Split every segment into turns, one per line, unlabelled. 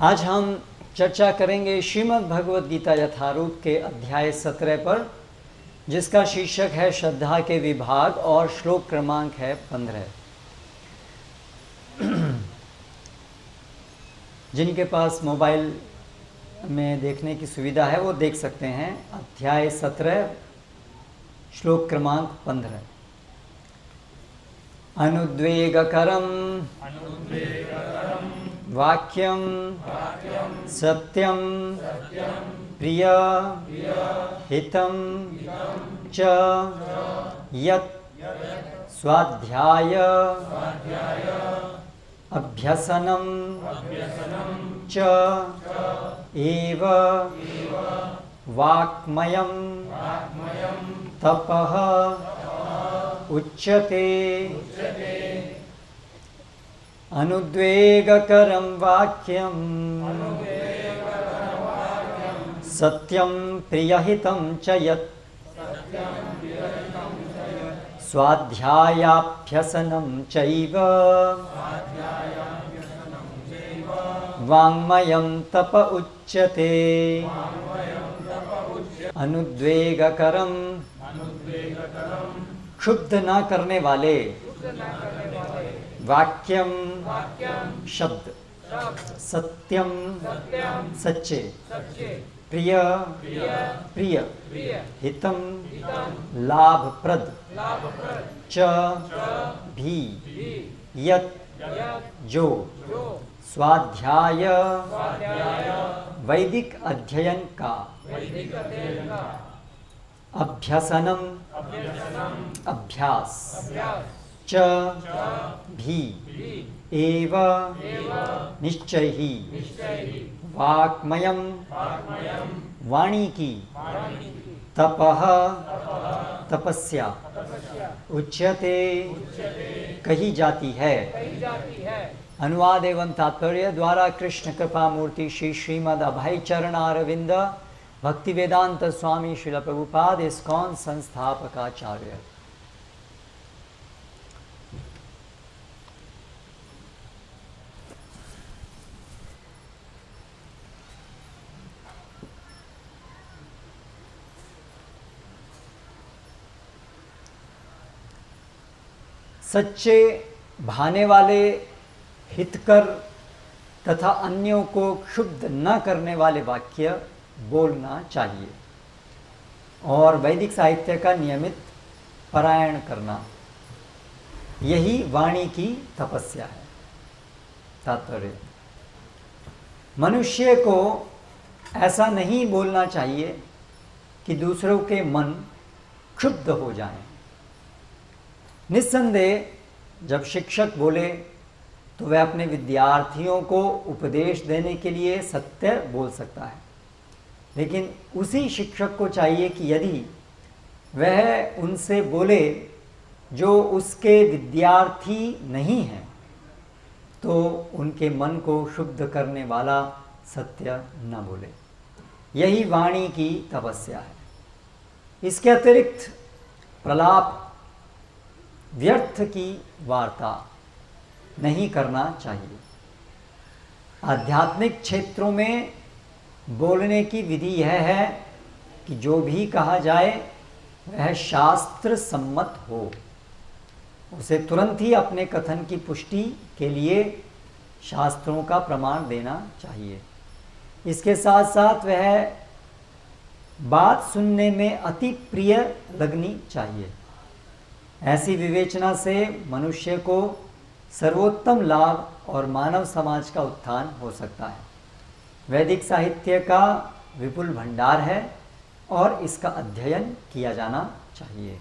आज हम चर्चा करेंगे श्रीमद् भगवद गीता यथारूप के अध्याय 17 पर, जिसका शीर्षक है श्रद्धा के विभाग और श्लोक क्रमांक है 15। जिनके पास मोबाइल में देखने की सुविधा है वो देख सकते हैं। अध्याय 17 श्लोक क्रमांक 15। अनुद्वेगकरं वाक्यं सत्यं प्रिय हितं च यत् स्वाध्याय अभ्यसनं च एव वाक्मयं तपः उच्यते। अनुद्वेगकरं वाक्यं सत्यं प्रियहितं च यत् स्वाध्यायाभ्यसनं चैव वाङ्मयं तप उच्यते। अनुद्वेगकरं क्षुब्ध न करने वाले, वाक्यम शब्द, सत्यम सच्चे, प्रिय प्रिय, हितम लाभप्रद, च भी यत् जो, स्वाध्याय वैदिक अध्ययन का, अभ्यसनम अभ्यास, च भी एव निश्चय ही, वाक्मयम वाणी की, तपः तपस्या, उच्यते कही जाती है। अनुवाद एवं तात्पर्य द्वारा कृष्ण कृपा मूर्ति श्री श्रीमद् अभय चरण अरविंद भक्ति वेदांत स्वामी श्रील प्रभुपाद इस्कॉन संस्थापकाचार्य। सच्चे भाने वाले, हितकर तथा अन्यों को क्षुब्ध न करने वाले वाक्य बोलना चाहिए और वैदिक साहित्य का नियमित पारायण करना, यही वाणी की तपस्या है। तात्पर्य, मनुष्य को ऐसा नहीं बोलना चाहिए कि दूसरों के मन क्षुब्ध हो जाएं। निस्संदेह जब शिक्षक बोले तो वह अपने विद्यार्थियों को उपदेश देने के लिए सत्य बोल सकता है, लेकिन उसी शिक्षक को चाहिए कि यदि वह उनसे बोले जो उसके विद्यार्थी नहीं हैं, तो उनके मन को शुद्ध करने वाला सत्य न बोले। यही वाणी की तपस्या है। इसके अतिरिक्त प्रलाप, व्यर्थ की वार्ता नहीं करना चाहिए। आध्यात्मिक क्षेत्रों में बोलने की विधि यह है कि जो भी कहा जाए वह शास्त्र सम्मत हो, उसे तुरंत ही अपने कथन की पुष्टि के लिए शास्त्रों का प्रमाण देना चाहिए। इसके साथ साथ वह बात सुनने में अति प्रिय लगनी चाहिए। ऐसी विवेचना से मनुष्य को सर्वोत्तम लाभ और मानव समाज का उत्थान हो सकता है। वैदिक साहित्य का विपुल भंडार है और इसका अध्ययन किया जाना चाहिए।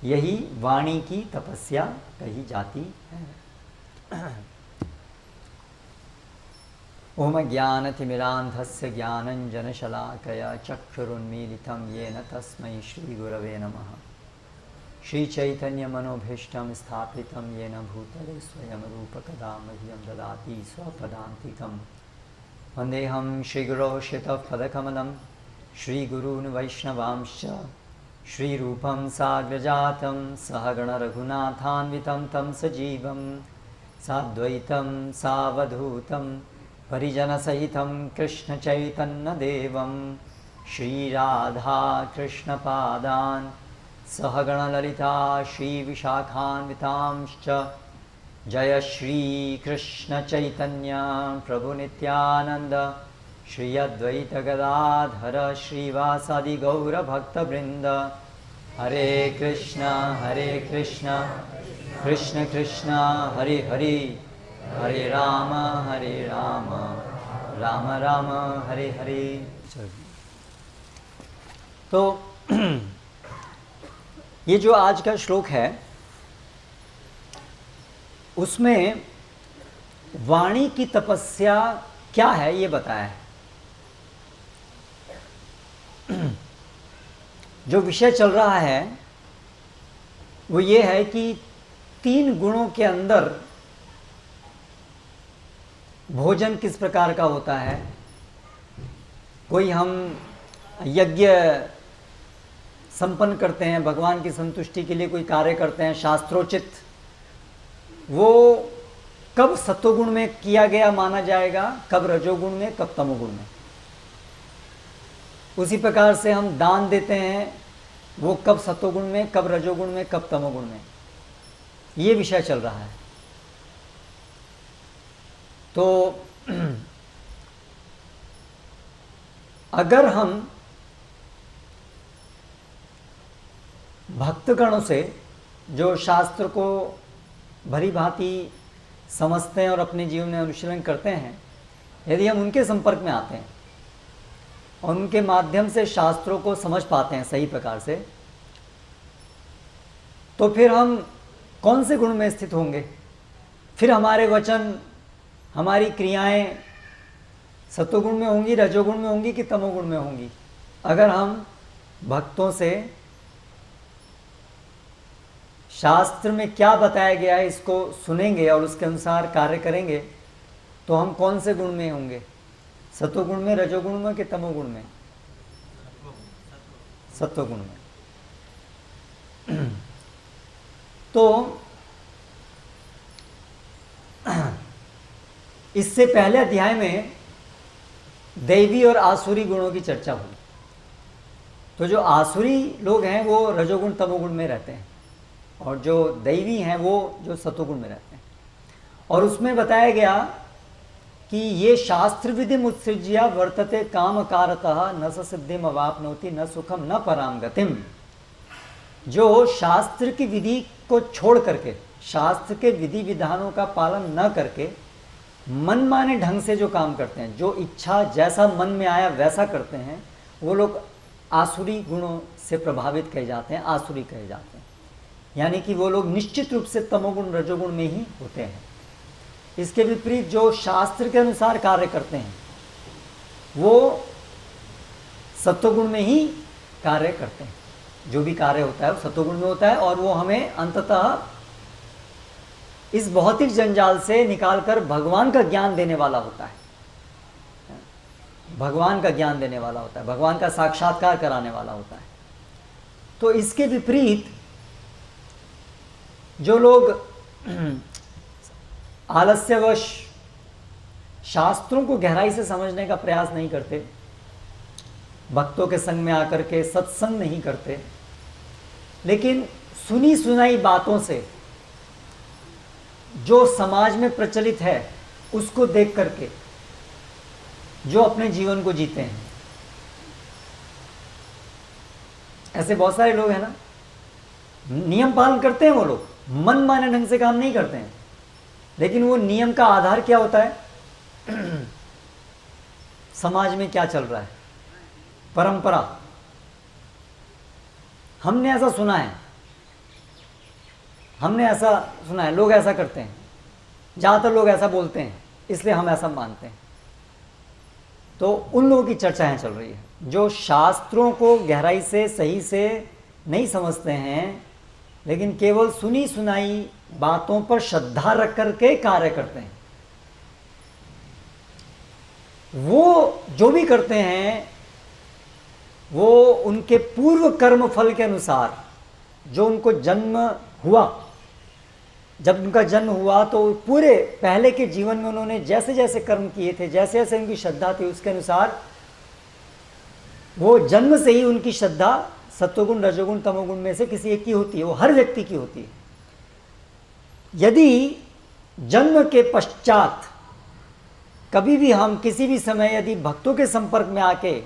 यही वाणी की तपस्या कही जाती है। ओम ज्ञानतिमिरान्धस्य ज्ञानञ्जनशलाकया चक्षुरुन्मीलितं येन तस्मै श्रीगुरवे नमः। श्रीचैतन्यमनोभीष्टं स्थापितं येन भूतले स्वयं रूपकदा मह्यं ददाति स्वपदान्तिकं। वन्देऽहं श्रीगुरो श्रितपदकमलं श्रीगुरून् वैष्णवांश्च श्रीरूपं साग्रजातं सहगणरघुनाथान्वितं तं सजीवं साद्वैतं सावधूतं परिजनसहितं कृष्णचैतन्यदेवं श्रीराधाकृष्णपादान् सहगणललिता श्रीविशाखान्वितांश्च जय श्रीकृष्णचैतन्य प्रभुनित्यानन्द श्री अद्वैतगदाधर श्रीवासादि गौरभक्तवृन्द। हरे कृष्ण कृष्ण कृष्ण हरे हरे, हरे राम राम राम हरे हरे। तो ये जो आज का श्लोक है उसमें वाणी की तपस्या क्या है ये बताया है। जो विषय चल रहा है वो ये है कि 3 गुणों के अंदर भोजन किस प्रकार का होता है। कोई हम यज्ञ संपन्न करते हैं, भगवान की संतुष्टि के लिए कोई कार्य करते हैं शास्त्रोचित, वो कब सत्वगुण में किया गया माना जाएगा, कब रजोगुण में, कब तमोगुण में। उसी प्रकार से हम दान देते हैं, वो कब सत्वगुण में, कब रजोगुण में, कब तमोगुण में। ये विषय चल रहा है। तो अगर हम भक्तगणों से जो शास्त्र को भली भांति समझते हैं और अपने जीवन में अनुशीलन करते हैं, यदि हम उनके संपर्क में आते हैं और उनके माध्यम से शास्त्रों को समझ पाते हैं सही प्रकार से, तो फिर हम कौन से गुण में स्थित होंगे। फिर हमारे वचन, हमारी क्रियाएं सत्वगुण में होंगी, रजोगुण में होंगी कि तमोगुण में होंगी। अगर हम भक्तों से शास्त्र में क्या बताया गया है इसको सुनेंगे और उसके अनुसार कार्य करेंगे, तो हम कौन से गुण में होंगे, सत्वगुण में, रजोगुण में कि तमोगुण में? सत्वगुण में। तो इससे पहले अध्याय में दैवी और आसुरी गुणों की चर्चा हुई। तो जो आसुरी लोग हैं वो रजोगुण तमोगुण में रहते हैं और जो दैवी हैं वो जो सत्वगुण में रहते हैं। और उसमें बताया गया कि ये शास्त्र विधि मुत्सृज्य वर्तते कामकारतः न स सिद्धिम अवाप्नोति न सुखम न पराम गतिम। जो शास्त्र की विधि को छोड़ करके, शास्त्र के विधि विधानों का पालन न करके मनमाने ढंग से जो काम करते हैं, जो इच्छा जैसा मन में आया वैसा करते हैं, वो लोग आसुरी गुणों से प्रभावित कहे जाते हैं, आसुरी कहे जाते हैं। यानी कि वो लोग निश्चित रूप से तमोगुण रजोगुण में ही होते हैं। इसके विपरीत जो शास्त्र के अनुसार कार्य करते हैं वो सत्वगुण में ही कार्य करते हैं। जो भी कार्य होता है वो सत्वगुण में होता है और वो हमें अंततः इस भौतिक जंजाल से निकालकर भगवान का ज्ञान देने वाला होता है, भगवान का ज्ञान देने वाला होता है, भगवान का साक्षात्कार कराने वाला होता है। तो इसके विपरीत जो लोग आलस्यवश शास्त्रों को गहराई से समझने का प्रयास नहीं करते, भक्तों के संग में आकर के सत्संग नहीं करते, लेकिन सुनी सुनाई बातों से जो समाज में प्रचलित है उसको देख करके जो अपने जीवन को जीते हैं, ऐसे बहुत सारे लोग हैं ना। नियम पालन करते हैं वो लोग, मन माने ढंग से काम नहीं करते हैं, लेकिन वो नियम का आधार क्या होता है समाज में क्या चल रहा है, परंपरा। हमने ऐसा सुना है, लोग ऐसा करते हैं, ज़्यादातर लोग ऐसा बोलते हैं, इसलिए हम ऐसा मानते हैं। तो उन लोगों की चर्चाएं चल रही है जो शास्त्रों को गहराई से सही से नहीं समझते हैं, लेकिन केवल सुनी सुनाई बातों पर श्रद्धा रख करके कार्य करते हैं। वो जो भी करते हैं वो उनके पूर्व कर्म फल के अनुसार जो उनको जन्म हुआ जब उनका जन्म हुआ तो पूरे पहले के जीवन में उन्होंने जैसे जैसे कर्म किए थे, जैसे जैसे उनकी श्रद्धा थी, उसके अनुसार वो जन्म से ही उनकी श्रद्धा सत्वगुण, रजोगुण, तमोगुण में से किसी एक की होती है, वो हर व्यक्ति की होती है। यदि जन्म के पश्चात कभी भी हम किसी भी समय यदि भक्तों के संपर्क में आके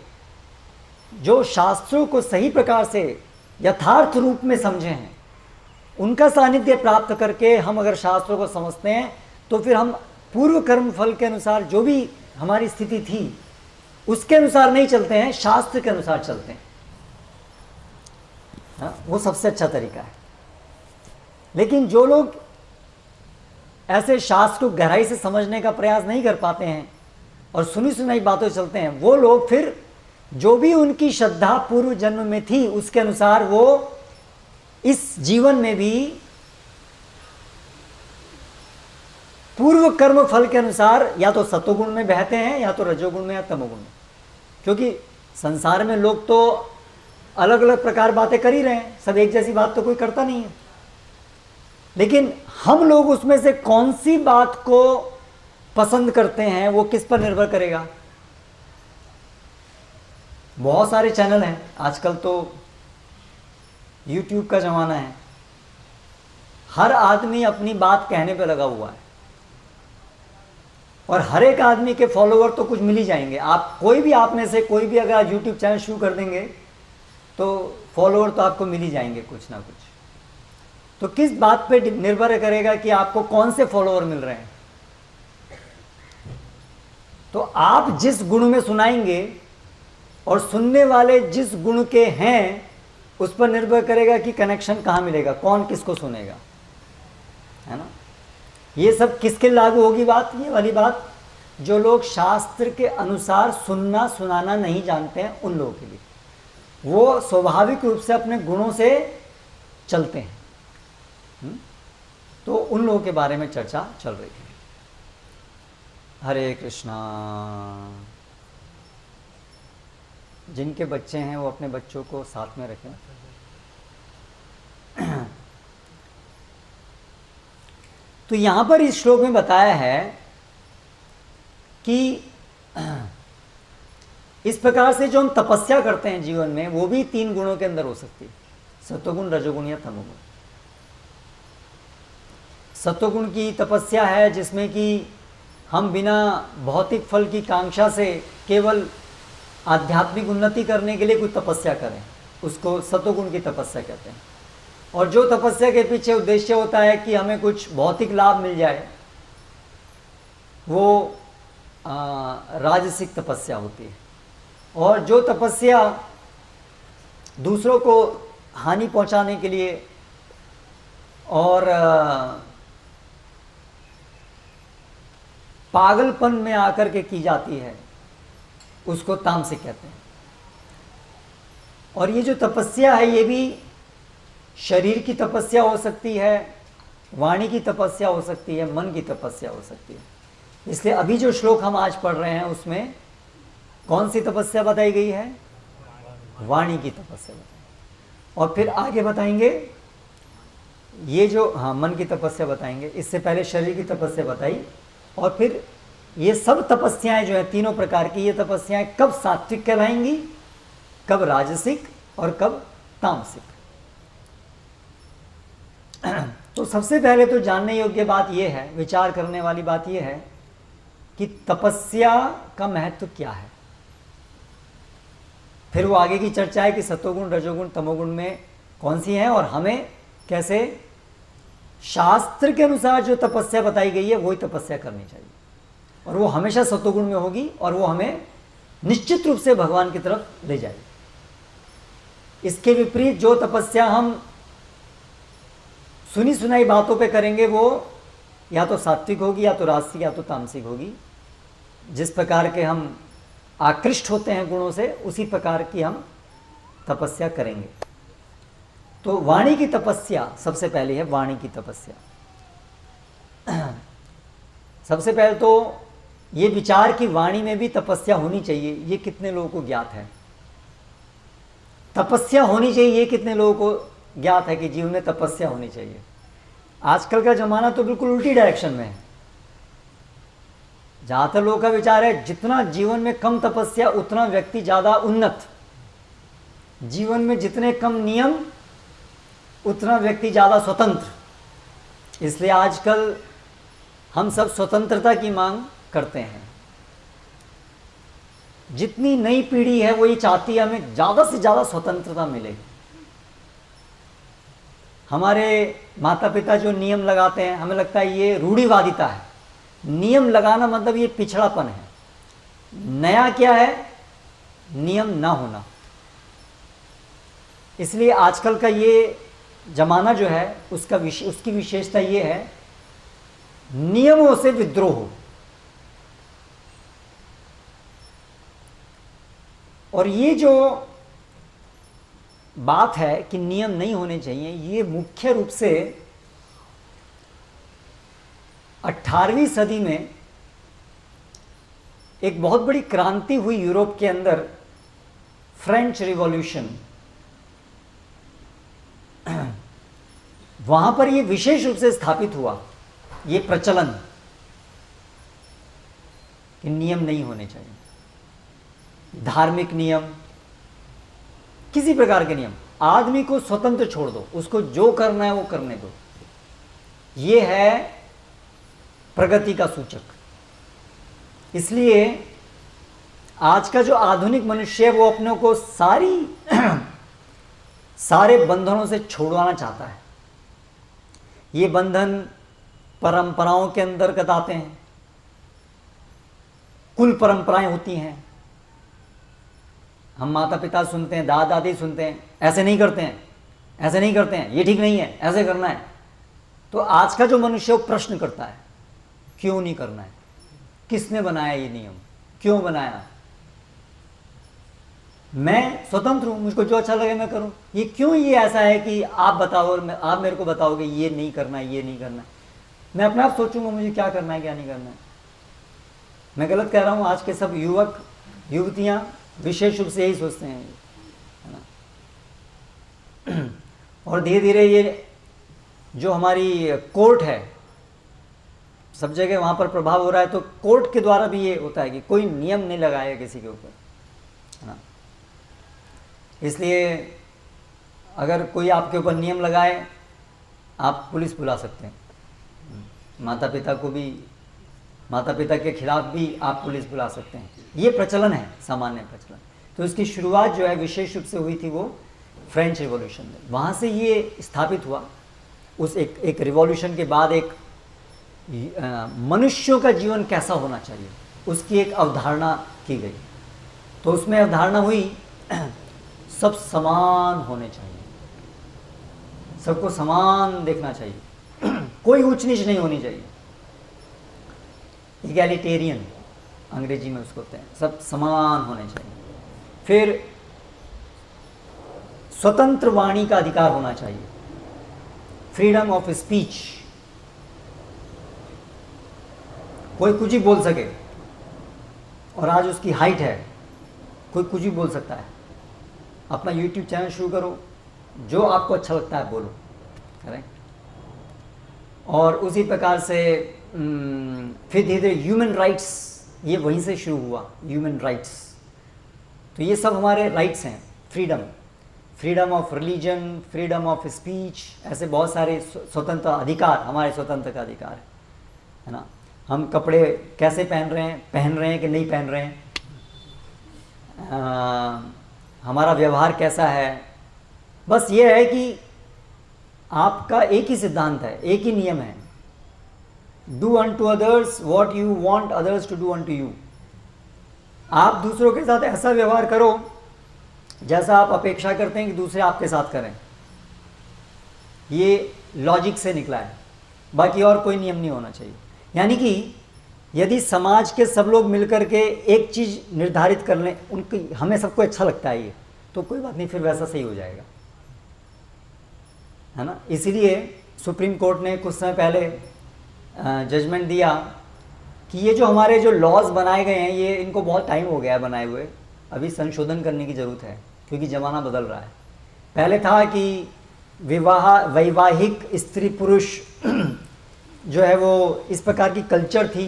जो शास्त्रों को सही प्रकार से यथार्थ रूप में समझे हैं, उनका सानिध्य प्राप्त करके हम अगर शास्त्रों को समझते हैं, तो फिर हम पूर्व कर्म फल के अनुसार जो भी हमारी स्थिति थी उसके अनुसार नहीं चलते हैं, शास्त्र के अनुसार चलते हैं। हाँ, वो सबसे अच्छा तरीका है। लेकिन जो लोग ऐसे शास्त्र को गहराई से समझने का प्रयास नहीं कर पाते हैं और सुनी सुनाई बातों से चलते हैं, वो लोग फिर जो भी उनकी श्रद्धा पूर्व जन्म में थी उसके अनुसार वो इस जीवन में भी पूर्व कर्म फल के अनुसार या तो सतोगुण में बहते हैं या तो रजोगुण में या तमोगुण में। क्योंकि संसार में लोग तो अलग अलग प्रकार बातें कर ही रहे हैं, सब एक जैसी बात तो कोई करता नहीं है। लेकिन हम लोग उसमें से कौन सी बात को पसंद करते हैं वो किस पर निर्भर करेगा। बहुत सारे चैनल हैं आजकल, तो YouTube का ज़माना है, हर आदमी अपनी बात कहने पे लगा हुआ है और हर एक आदमी के फॉलोवर तो कुछ मिल ही जाएंगे। आप कोई भी, आप में से कोई भी अगर YouTube चैनल शुरू कर देंगे तो फॉलोवर तो आपको मिल ही जाएंगे कुछ ना कुछ। तो किस बात पे निर्भर करेगा कि आपको कौन से फॉलोवर मिल रहे हैं। तो आप जिस गुण में सुनाएंगे और सुनने वाले जिस गुण के हैं उस पर निर्भर करेगा कि कनेक्शन कहाँ मिलेगा, कौन किसको सुनेगा, है ना। ये सब किसके लागू होगी बात, ये वाली बात जो लोग शास्त्र के अनुसार सुनना सुनाना नहीं जानते हैं उन लोगों के लिए। वो स्वाभाविक रूप से अपने गुणों से चलते हैं। तो उन लोगों के बारे में चर्चा चल रही है। हरे कृष्णा। जिनके बच्चे हैं वो अपने बच्चों को साथ में रखें। तो यहाँ पर इस श्लोक में बताया है कि इस प्रकार से जो हम तपस्या करते हैं जीवन में, वो भी 3 गुणों के अंदर हो सकती है, सत्वगुण, रजोगुण या तमोगुण। सत्वगुण की तपस्या है जिसमें कि हम बिना भौतिक फल की कांक्षा से केवल आध्यात्मिक उन्नति करने के लिए कोई तपस्या करें, उसको सत्वगुण की तपस्या कहते हैं। और जो तपस्या के पीछे उद्देश्य होता है कि हमें कुछ भौतिक लाभ मिल जाए, वो राजसिक तपस्या होती है। और जो तपस्या दूसरों को हानि पहुंचाने के लिए और पागलपन में आकर के की जाती है उसको तामसिक कहते हैं। और ये जो तपस्या है ये भी शरीर की तपस्या हो सकती है, वाणी की तपस्या हो सकती है, मन की तपस्या हो सकती है। इसलिए अभी जो श्लोक हम आज पढ़ रहे हैं उसमें कौन सी तपस्या बताई गई है? वाणी की तपस्या बताई। और फिर आगे बताएंगे ये जो मन की तपस्या बताएंगे। इससे पहले शरीर की तपस्या बताई और फिर ये सब तपस्याएं जो है तीनों प्रकार की, ये तपस्याएं कब सात्विक कहलाएंगी, कब राजसिक और कब तामसिक। तो सबसे पहले तो जानने योग्य बात यह है, विचार करने वाली बात यह है कि तपस्या का महत्व क्या है। फिर वो आगे की चर्चा है कि सत्वगुण, रजोगुण, तमोगुण में कौन सी है और हमें कैसे शास्त्र के अनुसार जो तपस्या बताई गई है वही तपस्या करनी चाहिए। और वो हमेशा सत्वगुण में होगी और वो हमें निश्चित रूप से भगवान की तरफ ले जाएगी। इसके विपरीत जो तपस्या हम सुनी सुनाई बातों पे करेंगे वो या तो सात्विक होगी या तो राजसिक या तो तामसिक होगी। जिस प्रकार के हम आकृष्ट होते हैं गुणों से उसी प्रकार की हम तपस्या करेंगे। तो वाणी की तपस्या सबसे पहले है, वाणी की तपस्या। सबसे पहले तो ये विचार की वाणी में भी तपस्या होनी चाहिए, ये कितने लोगों को ज्ञात है? तपस्या होनी चाहिए, ये कितने लोगों को ज्ञात है कि जीवन में तपस्या होनी चाहिए? आजकल का ज़माना तो बिल्कुल उल्टी डायरेक्शन में है। ज़्यादातर लोगों का विचार है जितना जीवन में कम तपस्या उतना व्यक्ति ज़्यादा उन्नत, जीवन में जितने कम नियम उतना व्यक्ति ज़्यादा स्वतंत्र। इसलिए आजकल हम सब स्वतंत्रता की मांग करते हैं। जितनी नई पीढ़ी है वो ये चाहती है हमें ज़्यादा से ज़्यादा स्वतंत्रता मिले। हमारे माता पिता जो नियम लगाते हैं हमें लगता है ये रूढ़िवादिता है। नियम लगाना मतलब ये पिछड़ापन है। नया क्या है? नियम ना होना। इसलिए आजकल का ये जमाना जो है उसकी विशेषता ये है, नियमों से विद्रोह। और ये जो बात है कि नियम नहीं होने चाहिए, ये मुख्य रूप से 18वीं सदी में एक बहुत बड़ी क्रांति हुई यूरोप के अंदर, फ्रेंच रिवॉल्यूशन। वहां पर ये विशेष रूप से स्थापित हुआ, ये प्रचलन कि नियम नहीं होने चाहिए। धार्मिक नियम, किसी प्रकार के नियम, आदमी को स्वतंत्र छोड़ दो, उसको जो करना है वो करने दो। ये है प्रगति का सूचक। इसलिए आज का जो आधुनिक मनुष्य है वो अपने को सारे बंधनों से छुड़वाना चाहता है। ये बंधन परंपराओं के अंतर्गत आते हैं, कुल परंपराएं होती हैं। हम माता पिता सुनते हैं, दादा दादी सुनते हैं, ऐसे नहीं करते हैं, ऐसे नहीं करते हैं, ये ठीक नहीं है, ऐसे करना है। तो आज का जो मनुष्य वो प्रश्न करता है, क्यों नहीं करना है? किसने बनाया ये नियम? क्यों बनाया? मैं स्वतंत्र हूं, मुझको जो अच्छा लगे मैं करूं। ये क्यों ये ऐसा है कि आप बताओ, आप मेरे को बताओगे ये नहीं करना है, ये नहीं करना है। मैं अपने आप सोचूंगा मुझे क्या करना है क्या नहीं करना है। मैं गलत कह रहा हूं? आज के सब युवक युवतियां विशेष रूप से यही सोचते हैं, है ना। और धीरे धीरे ये जो हमारी कोर्ट है, सब जगह वहाँ पर प्रभाव हो रहा है। तो कोर्ट के द्वारा भी ये होता है कि कोई नियम नहीं लगाया किसी के ऊपर, है ना। इसलिए अगर कोई आपके ऊपर नियम लगाए, आप पुलिस बुला सकते हैं। माता पिता के खिलाफ भी आप पुलिस बुला सकते हैं। ये प्रचलन है, सामान्य प्रचलन। तो इसकी शुरुआत जो है विशेष रूप से हुई थी वो फ्रेंच रिवॉल्यूशन में। वहाँ से ये स्थापित हुआ। उस एक रिवॉल्यूशन के बाद एक मनुष्यों का जीवन कैसा होना चाहिए उसकी एक अवधारणा की गई। तो उसमें अवधारणा हुई सब समान होने चाहिए, सबको समान देखना चाहिए, कोई ऊंच नीच नहीं होनी चाहिए। इगैलिटेरियन अंग्रेजी में उसको कहते हैं, सब समान होने चाहिए। फिर स्वतंत्र वाणी का अधिकार होना चाहिए, फ्रीडम ऑफ स्पीच। कोई कुछ ही बोल सके, और आज उसकी हाइट है, कोई कुछ भी बोल सकता है। अपना यूट्यूब चैनल शुरू करो, जो आपको अच्छा लगता है बोलो, करें। और उसी प्रकार से फिर धीरे धीरे ह्यूमन राइट्स, ये वहीं से शुरू हुआ, ह्यूमन राइट्स। तो ये सब हमारे राइट्स हैं। Freedom of religion, freedom of speech, ऐसे बहुत सारे स्वतंत्र अधिकार, हमारे स्वतंत्र का अधिकार है ना। हम कपड़े कैसे पहन रहे हैं कि नहीं पहन रहे हैं, हमारा व्यवहार कैसा है। बस ये है कि आपका एक ही सिद्धांत है, एक ही नियम है, do unto others what you want others to do unto you. आप दूसरों के साथ ऐसा व्यवहार करो जैसा आप अपेक्षा करते हैं कि दूसरे आपके साथ करें। ये लॉजिक से निकला है, बाकी और कोई नियम नहीं होना चाहिए। यानी कि यदि समाज के सब लोग मिलकर के एक चीज़ निर्धारित कर लें, उनकी हमें सबको अच्छा लगता है ये, तो कोई बात नहीं, फिर वैसा सही हो जाएगा, है ना। इसीलिए सुप्रीम कोर्ट ने कुछ समय पहले जजमेंट दिया कि ये जो हमारे जो लॉज बनाए गए हैं, ये इनको बहुत टाइम हो गया है बनाए हुए, अभी संशोधन करने की ज़रूरत है, क्योंकि ज़माना बदल रहा है। पहले था कि वैवाहिक स्त्री पुरुष जो है वो इस प्रकार की कल्चर थी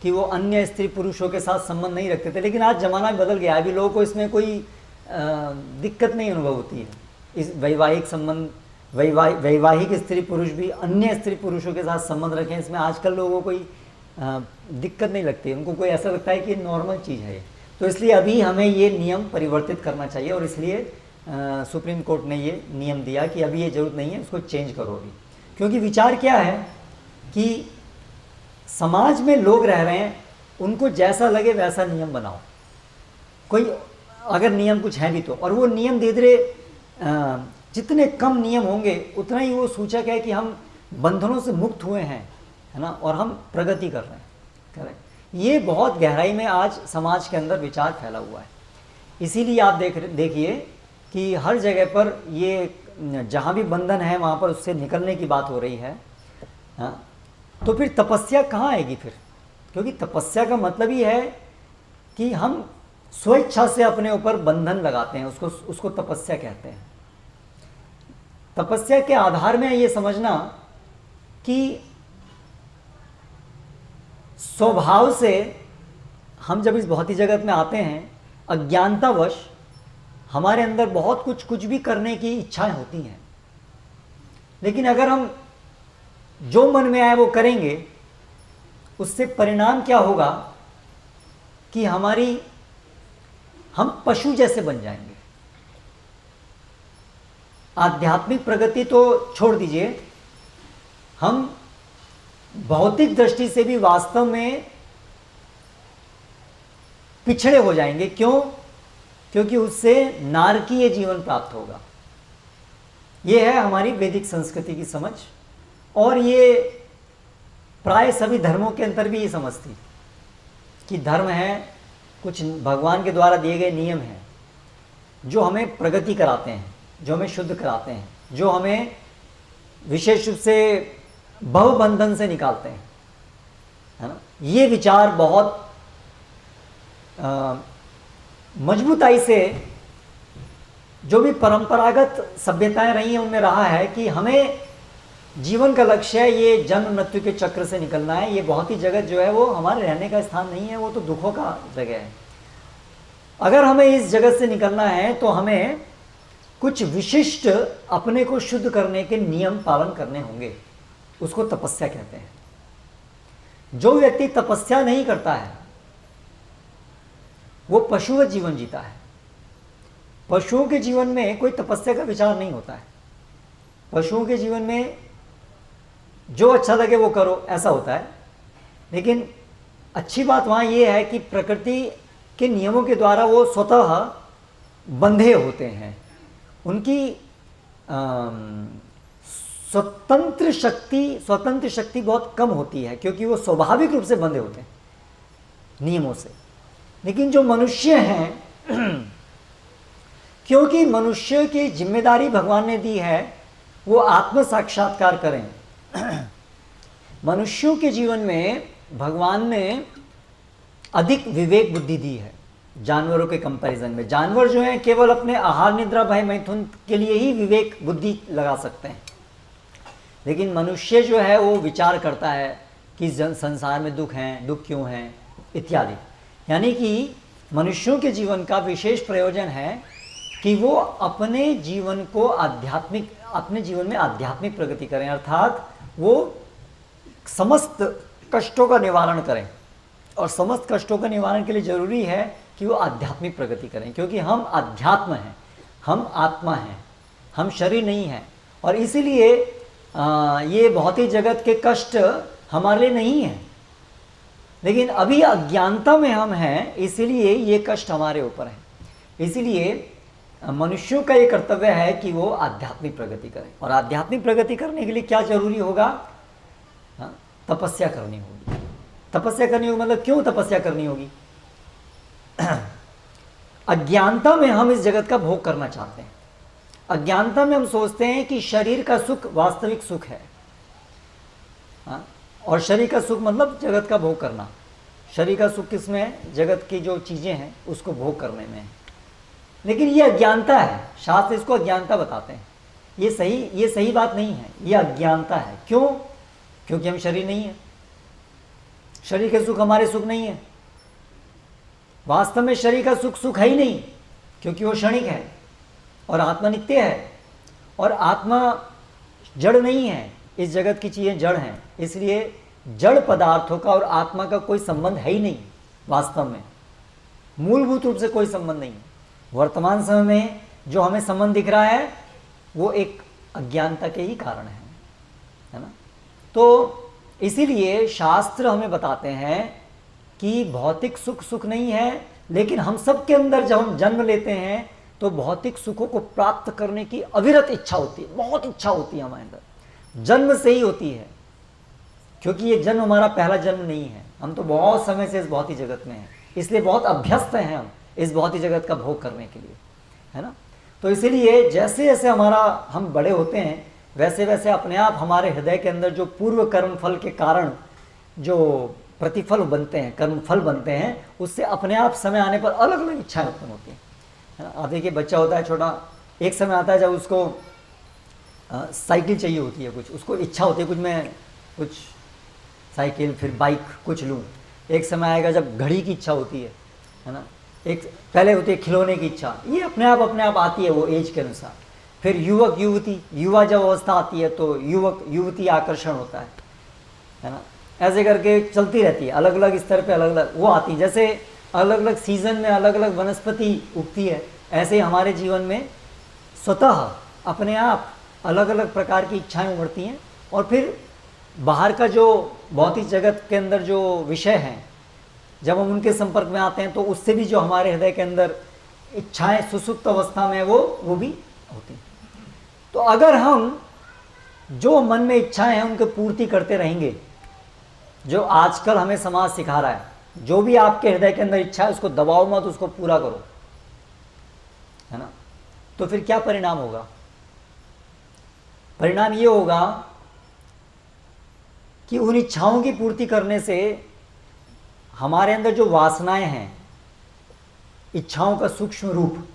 कि वो अन्य स्त्री पुरुषों के साथ संबंध नहीं रखते थे। लेकिन आज ज़माना बदल गया, अभी लोगों को इसमें कोई दिक्कत नहीं अनुभव होती है। इस वैवाहिक संबंध, वैवाहिक स्त्री पुरुष भी अन्य स्त्री पुरुषों के साथ संबंध रखें, इसमें आजकल लोगों को कोई दिक्कत नहीं लगती है। उनको कोई ऐसा लगता है कि नॉर्मल चीज़ है। तो इसलिए अभी हमें ये नियम परिवर्तित करना चाहिए, और इसलिए सुप्रीम कोर्ट ने ये नियम दिया कि अभी ये ज़रूरत नहीं है, इसको चेंज करो अभी। क्योंकि विचार क्या है कि समाज में लोग रह रहे हैं, उनको जैसा लगे वैसा नियम बनाओ। कोई अगर नियम कुछ है भी तो, और वो नियम धीरे धीरे जितने कम नियम होंगे उतना ही वो सूचक है कि हम बंधनों से मुक्त हुए हैं, है ना, और हम प्रगति कर रहे हैं। करेक्ट। ये बहुत गहराई में आज समाज के अंदर विचार फैला हुआ है। इसीलिए आप देखिए कि हर जगह पर ये जहाँ भी बंधन है वहाँ पर उससे निकलने की बात हो रही है। हाँ, तो फिर तपस्या कहाँ आएगी फिर? क्योंकि तपस्या का मतलब ही है कि हम स्वेच्छा से अपने ऊपर बंधन लगाते हैं, उसको तपस्या कहते हैं। तपस्या के आधार में ये समझना कि स्वभाव से हम जब इस भौतिक जगत में आते हैं, अज्ञानतावश हमारे अंदर बहुत कुछ भी करने की इच्छाएं होती हैं। लेकिन अगर हम जो मन में आए वो करेंगे, उससे परिणाम क्या होगा कि हम पशु जैसे बन जाएंगे। आध्यात्मिक प्रगति तो छोड़ दीजिए, हम भौतिक दृष्टि से भी वास्तव में पिछड़े हो जाएंगे। क्यों? क्योंकि उससे नारकीय जीवन प्राप्त होगा। यह है हमारी वैदिक संस्कृति की समझ, और ये प्राय सभी धर्मों के अंदर भी ये समझ थी कि धर्म है, कुछ भगवान के द्वारा दिए गए नियम हैं जो हमें प्रगति कराते हैं, जो हमें शुद्ध कराते हैं, जो हमें विशेष रूप से भवबंधन से निकालते हैं, है ना। ये विचार बहुत मजबूताई से जो भी परंपरागत सभ्यताएं रही हैं उनमें रहा है कि हमें जीवन का लक्ष्य है ये जन्म मृत्यु के चक्र से निकलना है। ये भौतिक जगत जो है वो हमारे रहने का स्थान नहीं है, वो तो दुखों का जगह है। अगर हमें इस जगत से निकलना है तो हमें कुछ विशिष्ट अपने को शुद्ध करने के नियम पालन करने होंगे, उसको तपस्या कहते हैं। जो व्यक्ति तपस्या नहीं करता है वो पशुवत जीवन जीता है। पशुओं के जीवन में कोई तपस्या का विचार नहीं होता है। पशुओं के जीवन में जो अच्छा लगे वो करो, ऐसा होता है। लेकिन अच्छी बात वहाँ ये है कि प्रकृति के नियमों के द्वारा वो स्वतः बंधे होते हैं। उनकी स्वतंत्र शक्ति बहुत कम होती है, क्योंकि वो स्वाभाविक रूप से बंधे होते हैं नियमों से। लेकिन जो मनुष्य हैं क्योंकि मनुष्य की जिम्मेदारी भगवान ने दी है वो आत्म साक्षात्कार करें। मनुष्यों के जीवन में भगवान ने अधिक विवेक बुद्धि दी है जानवरों के कंपैरिजन में। जानवर जो हैं केवल अपने आहार निद्रा भय मैथुन के लिए ही विवेक बुद्धि लगा सकते हैं, लेकिन मनुष्य जो है वो विचार करता है कि संसार में दुख हैं, दुख क्यों हैं इत्यादि। यानी कि मनुष्यों के जीवन का विशेष प्रयोजन है कि वो अपने जीवन में आध्यात्मिक प्रगति करें, अर्थात वो समस्त कष्टों का निवारण करें। और समस्त कष्टों का निवारण के लिए जरूरी है कि वो आध्यात्मिक प्रगति करें, क्योंकि हम अध्यात्म हैं, हम आत्मा हैं, हम शरीर नहीं हैं। और इसीलिए ये भौतिक जगत के कष्ट हमारे लिए नहीं हैं, लेकिन अभी अज्ञानता में हम हैं, इसीलिए ये कष्ट हमारे ऊपर है। इसीलिए मनुष्यों का ये कर्तव्य है कि वो आध्यात्मिक प्रगति करें। और आध्यात्मिक प्रगति करने के लिए क्या जरूरी होगा? तपस्या करनी होगी। तपस्या करनी होगी मतलब क्यों तपस्या करनी होगी? अज्ञानता में हम इस जगत का भोग करना चाहते हैं। अज्ञानता में हम सोचते हैं कि शरीर का सुख वास्तविक सुख है। और शरीर का सुख मतलब जगत का भोग करना। शरीर का सुख किसमें है? जगत की जो चीज़ें हैं उसको भोग करने में है। लेकिन ये अज्ञानता है, शास्त्र इसको अज्ञानता बताते हैं। ये सही बात नहीं है, ये अज्ञानता है। क्यों? क्योंकि हम शरीर नहीं है, शरीर के सुख हमारे सुख नहीं है। वास्तव में शरीर का सुख सुख है ही नहीं, क्योंकि वो क्षणिक है और आत्मा नित्य है, और आत्मा जड़ नहीं है। इस जगत की चीज़ें जड़ हैं, इसलिए जड़ पदार्थों का और आत्मा का कोई संबंध है ही नहीं। वास्तव में मूलभूत रूप से कोई संबंध नहीं है। वर्तमान समय में जो हमें संबंध दिख रहा है वो एक अज्ञानता के ही कारण है ना। तो इसीलिए शास्त्र हमें बताते हैं कि भौतिक सुख सुख नहीं है, लेकिन हम सब के अंदर जब हम जन्म लेते हैं तो भौतिक सुखों को प्राप्त करने की अविरत इच्छा होती है, बहुत इच्छा होती है हमारे अंदर, जन्म से ही होती है। क्योंकि ये जन्म हमारा पहला जन्म नहीं है, हम तो बहुत समय से इस भौतिक जगत में हैं, इसलिए बहुत अभ्यस्त हैं हम इस भौतिक जगत का भोग करने के लिए, है ना। तो इसीलिए जैसे जैसे हम बड़े होते हैं वैसे वैसे अपने आप हमारे हृदय के अंदर जो पूर्व कर्म फल के कारण जो प्रतिफल बनते हैं, कर्म फल बनते हैं, उससे अपने आप समय आने पर अलग अलग इच्छाएं उत्पन्न होती हैं, है ना। आप देखिए, बच्चा होता है छोटा, एक समय आता है जब उसको साइकिल चाहिए होती है, कुछ उसको इच्छा होती है, कुछ साइकिल, फिर बाइक कुछ लूँ। एक समय आएगा जब घड़ी की इच्छा होती है ना। एक पहले होती है खिलौने की इच्छा, ये अपने आप आती है वो एज के अनुसार। फिर युवक युवती, युवा जब अवस्था आती है तो युवक युवती आकर्षण होता है ना। ऐसे करके चलती रहती है, अलग अलग स्तर पे अलग अलग वो आती है। जैसे अलग अलग सीजन में अलग अलग वनस्पति उगती है, ऐसे ही हमारे जीवन में स्वतः अपने आप अलग अलग प्रकार की इच्छाएं उमड़ती हैं। और फिर बाहर का जो भौतिक जगत के अंदर जो विषय हैं, जब हम उनके संपर्क में आते हैं तो उससे भी जो हमारे हृदय के अंदर इच्छाएं सुसुप्त अवस्था में वो भी होती हैं। तो अगर हम जो मन में इच्छाएं हैं उनकी पूर्ति करते रहेंगे, जो आजकल हमें समाज सिखा रहा है, जो भी आपके हृदय के अंदर इच्छा है उसको दबाओ मत, उसको पूरा करो, है ना। तो फिर क्या परिणाम होगा? परिणाम ये होगा कि उन इच्छाओं की पूर्ति करने से हमारे अंदर जो वासनाएं हैं, इच्छाओं का सूक्ष्म रूप,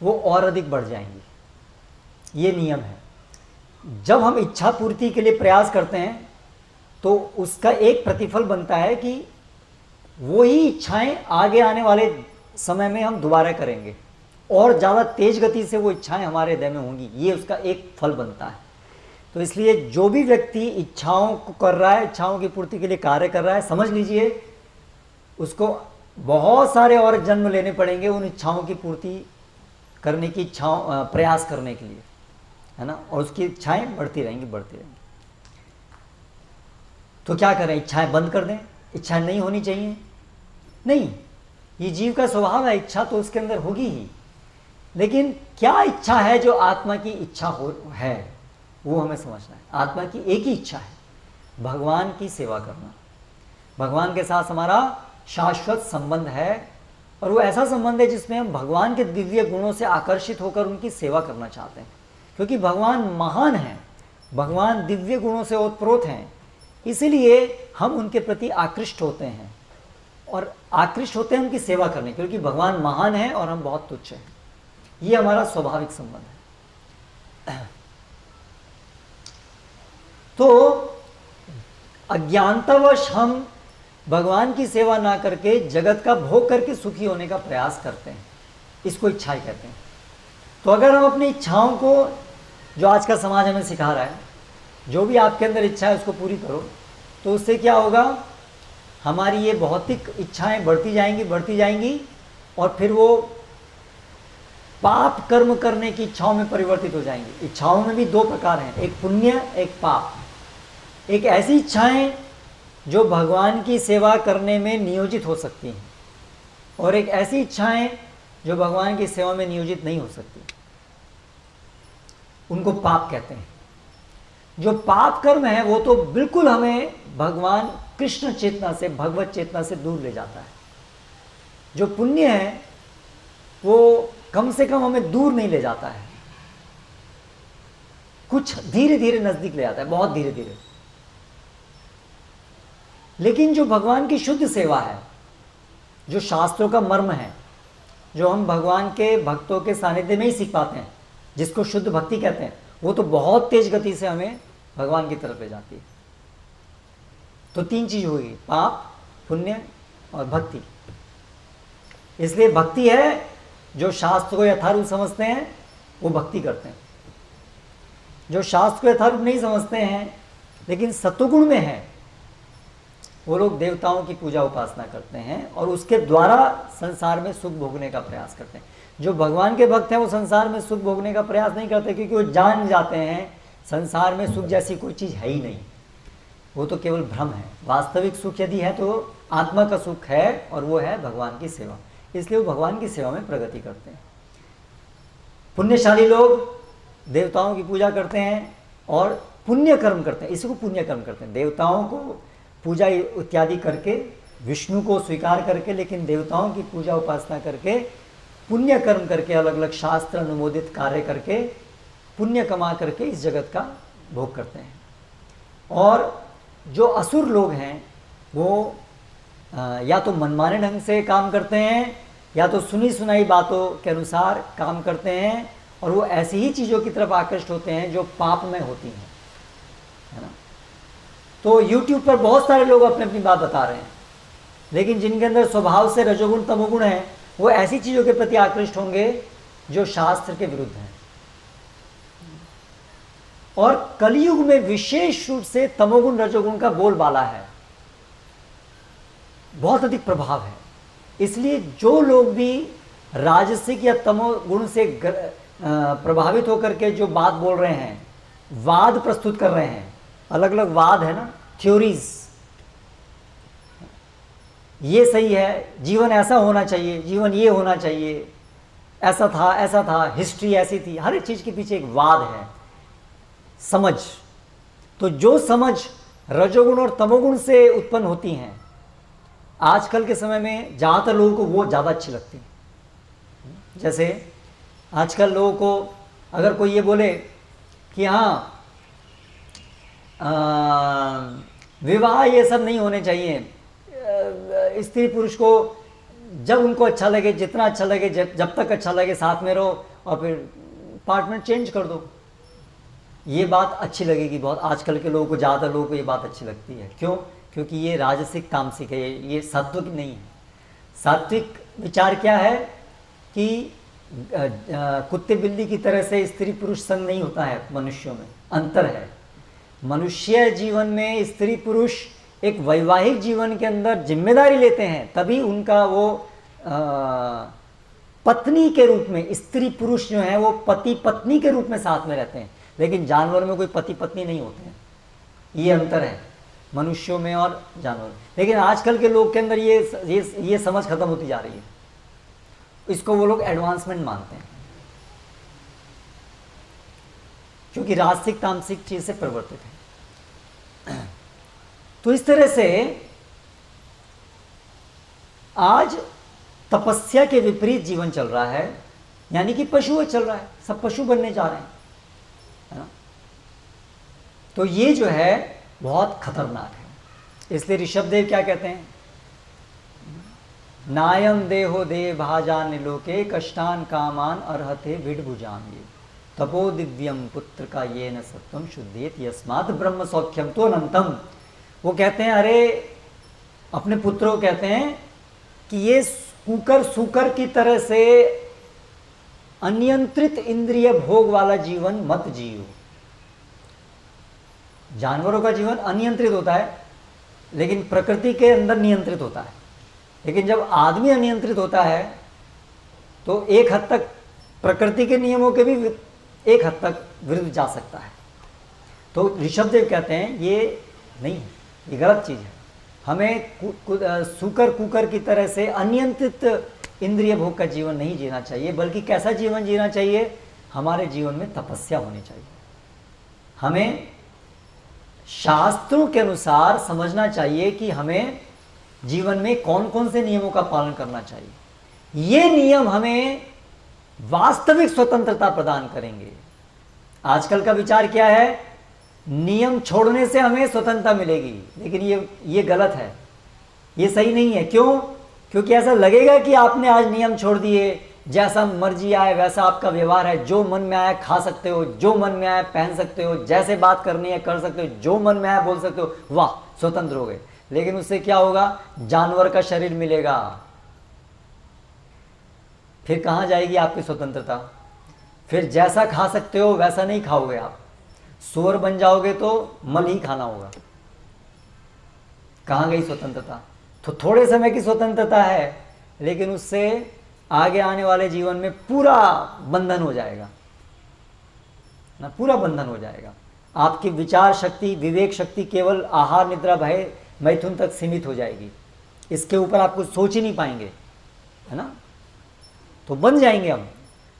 वो और अधिक बढ़ जाएंगी। ये नियम है। जब हम इच्छा पूर्ति के लिए प्रयास करते हैं तो उसका एक प्रतिफल बनता है कि वही इच्छाएं आगे आने वाले समय में हम दोबारा करेंगे और ज़्यादा तेज गति से वो इच्छाएं हमारे हृदय में होंगी। ये उसका एक फल बनता है। तो इसलिए जो भी व्यक्ति इच्छाओं को कर रहा है, इच्छाओं की पूर्ति के लिए कार्य कर रहा है, समझ लीजिए उसको बहुत सारे और जन्म लेने पड़ेंगे उन इच्छाओं की पूर्ति करने की प्रयास करने के लिए, है ना। और उसकी इच्छाएं बढ़ती रहेंगी। तो क्या करें? इच्छाएं बंद कर दें? इच्छाएं नहीं होनी चाहिए? नहीं, ये जीव का स्वभाव है, इच्छा तो उसके अंदर होगी ही। लेकिन क्या इच्छा है जो आत्मा की इच्छा है, वो हमें समझना है। आत्मा की एक ही इच्छा है, भगवान की सेवा करना। भगवान के साथ हमारा शाश्वत संबंध है, और वो ऐसा संबंध है जिसमें हम भगवान के दिव्य गुणों से आकर्षित होकर उनकी सेवा करना चाहते हैं। क्योंकि भगवान महान हैं, भगवान दिव्य गुणों से ओतप्रोत हैं, इसीलिए हम उनके प्रति आकृष्ट होते हैं, और आकृष्ट होते हैं उनकी सेवा करने, क्योंकि भगवान महान है और हम बहुत तुच्छ हैं। ये हमारा स्वाभाविक संबंध है। तो अज्ञानतावश हम भगवान की सेवा ना करके जगत का भोग करके सुखी होने का प्रयास करते हैं, इसको इच्छाएं कहते हैं। तो अगर हम अपनी इच्छाओं को, जो आज का समाज हमें सिखा रहा है, जो भी आपके अंदर इच्छा है उसको पूरी करो, तो उससे क्या होगा? हमारी ये भौतिक इच्छाएं बढ़ती जाएंगी और फिर वो पाप कर्म करने की इच्छाओं में परिवर्तित हो जाएंगी। इच्छाओं में भी दो प्रकार हैं, एक पुण्य, एक पाप। एक ऐसी इच्छाएं जो भगवान की सेवा करने में नियोजित हो सकती हैं, और एक ऐसी इच्छाएं जो भगवान की सेवा में नियोजित नहीं हो सकती, उनको पाप कहते हैं। जो पाप कर्म है वो तो बिल्कुल हमें भगवान कृष्ण चेतना से, भगवत चेतना से दूर ले जाता है। जो पुण्य है वो कम से कम हमें दूर नहीं ले जाता है, कुछ धीरे धीरे नजदीक ले जाता है, बहुत धीरे धीरे। लेकिन जो भगवान की शुद्ध सेवा है, जो शास्त्रों का मर्म है, जो हम भगवान के भक्तों के सानिध्य में ही सीख पाते हैं, जिसको शुद्ध भक्ति कहते हैं, वो तो बहुत तेज गति से हमें भगवान की तरफ ले जाती है। तो 3 चीज होगी, पाप, पुण्य और भक्ति। इसलिए भक्ति है जो शास्त्र को यथारूप समझते हैं वो भक्ति करते हैं। जो शास्त्र को यथारूप नहीं समझते हैं लेकिन सत्वगुण में है, वो लोग देवताओं की पूजा उपासना करते हैं और उसके द्वारा संसार में सुख भोगने का प्रयास करते हैं। जो भगवान के भक्त हैं वो संसार में सुख भोगने का प्रयास नहीं करते, क्योंकि वो जान जाते हैं संसार में सुख जैसी कोई चीज़ है ही नहीं, वो तो केवल भ्रम है। वास्तविक सुख यदि है तो आत्मा का सुख है और वो है भगवान की सेवा। इसलिए वो भगवान की सेवा में प्रगति करते हैं। पुण्यशाली लोग देवताओं की पूजा करते हैं और पुण्य कर्म करते हैं, इसी को पुण्य कर्म करते हैं। देवताओं को पूजा इत्यादि करके, विष्णु को स्वीकार करके, लेकिन देवताओं की पूजा उपासना करके, पुण्य कर्म करके, अलग अलग शास्त्र अनुमोदित कार्य करके, पुण्य कमा करके इस जगत का भोग करते हैं। और जो असुर लोग हैं वो या तो मनमाने ढंग से काम करते हैं या तो सुनी सुनाई बातों के अनुसार काम करते हैं, और वो ऐसी ही चीज़ों की तरफ आकृष्ट होते हैं जो पाप में होती हैं, है ना। तो YouTube पर बहुत सारे लोग अपनी अपनी बात बता रहे हैं, लेकिन जिनके अंदर स्वभाव से रजोगुण तमोगुण है वो ऐसी चीज़ों के प्रति आकृष्ट होंगे जो शास्त्र के विरुद्ध हैं। और कलयुग में विशेष रूप से तमोगुण रजोगुण का बोलबाला है, बहुत अधिक प्रभाव है। इसलिए जो लोग भी राजसिक या तमोगुण से प्रभावित होकर के जो बात बोल रहे हैं, वाद प्रस्तुत कर रहे हैं, अलग अलग वाद है ना, थ्योरीज, ये सही है, जीवन ऐसा होना चाहिए, जीवन ये होना चाहिए, ऐसा था, हिस्ट्री ऐसी थी, हर एक चीज के पीछे एक वाद है, समझ। तो जो समझ रजोगुण और तमोगुण से उत्पन्न होती हैं, आजकल के समय में ज़्यादातर लोगों को वो ज़्यादा अच्छी लगती है। जैसे आजकल लोगों को अगर कोई ये बोले कि हाँ विवाह ये सब नहीं होने चाहिए, स्त्री पुरुष को जब उनको अच्छा लगे, जितना अच्छा लगे, जब तक अच्छा लगे साथ में रहो, और फिर पार्टनर चेंज कर दो, ये बात अच्छी लगेगी बहुत। आजकल के लोगों को, ज़्यादातर लोगों को ये बात अच्छी लगती है। क्यों? क्योंकि ये राजसिक तामसिक है, ये सात्विक नहीं है। सात्विक विचार क्या है कि कुत्ते बिल्ली की तरह से स्त्री पुरुष संग नहीं होता है, मनुष्यों में अंतर है। मनुष्य जीवन में स्त्री पुरुष एक वैवाहिक जीवन के अंदर जिम्मेदारी लेते हैं, तभी उनका वो पत्नी के रूप में, स्त्री पुरुष जो है वो पति पत्नी के रूप में साथ में रहते हैं। लेकिन जानवर में कोई पति पत्नी नहीं होते हैं, ये अंतर है मनुष्यों में और जानवर। लेकिन आजकल के लोग के अंदर ये समझ खत्म होती जा रही है, इसको वो लोग एडवांसमेंट मानते हैं, क्योंकि राजसिक तामसिक चीज से परिवर्तित है। तो इस तरह से आज तपस्या के विपरीत जीवन चल रहा है, यानी कि पशु चल रहा है, सब पशु बनने जा रहे हैं, है ना। तो ये जो है बहुत खतरनाक है। इसलिए ऋषभदेव क्या कहते हैं, नायम देहो देह भाजान लोके कष्टान कामान अर्हते विडभुजाम, ये तपो दिव्यम पुत्र का ये न सत्वम शुद्धेत यस्मात् ब्रह्म सौख्यम तो अनंतम। वो कहते हैं, अरे अपने पुत्र को कहते हैं कि ये कुकर सूकर की तरह से अनियंत्रित इंद्रिय भोग वाला जीवन मत जियो। जानवरों का जीवन अनियंत्रित होता है, लेकिन प्रकृति के अंदर नियंत्रित होता है। लेकिन जब आदमी अनियंत्रित होता है तो एक हद तक प्रकृति के नियमों के भी एक हद तक विरुद्ध जा सकता है। तो ऋषभदेव कहते हैं ये नहीं है, ये गलत चीज़ है। हमें सूकर कुकर की तरह से अनियंत्रित इंद्रिय भोग का जीवन नहीं जीना चाहिए, बल्कि कैसा जीवन जीना चाहिए, हमारे जीवन में तपस्या होनी चाहिए। हमें शास्त्रों के अनुसार समझना चाहिए कि हमें जीवन में कौन कौन से नियमों का पालन करना चाहिए। ये नियम हमें वास्तविक स्वतंत्रता प्रदान करेंगे। आजकल का विचार क्या है, नियम छोड़ने से हमें स्वतंत्रता मिलेगी, लेकिन ये गलत है, ये सही नहीं है। क्यों? क्योंकि ऐसा लगेगा कि आपने आज नियम छोड़ दिए, जैसा मर्जी आए वैसा आपका व्यवहार है, जो मन में आए खा सकते हो, जो मन में आए पहन सकते हो, जैसे बात करनी है कर सकते हो, जो मन में आए बोल सकते हो, वाह स्वतंत्र हो गए। लेकिन उससे क्या होगा, जानवर का शरीर मिलेगा। फिर कहाँ जाएगी आपकी स्वतंत्रता? फिर जैसा खा सकते हो वैसा नहीं खाओगे आप, सुअर बन जाओगे तो मल ही खाना होगा। कहाँ गई स्वतंत्रता? तो थोड़े समय की स्वतंत्रता है, लेकिन उससे आगे आने वाले जीवन में पूरा बंधन हो जाएगा ना, पूरा बंधन हो जाएगा। आपकी विचार शक्ति, विवेक शक्ति केवल आहार निद्रा भय मैथुन तक सीमित हो जाएगी। इसके ऊपर आप कुछ सोच ही नहीं पाएंगे, है ना। तो बन जाएंगे हम।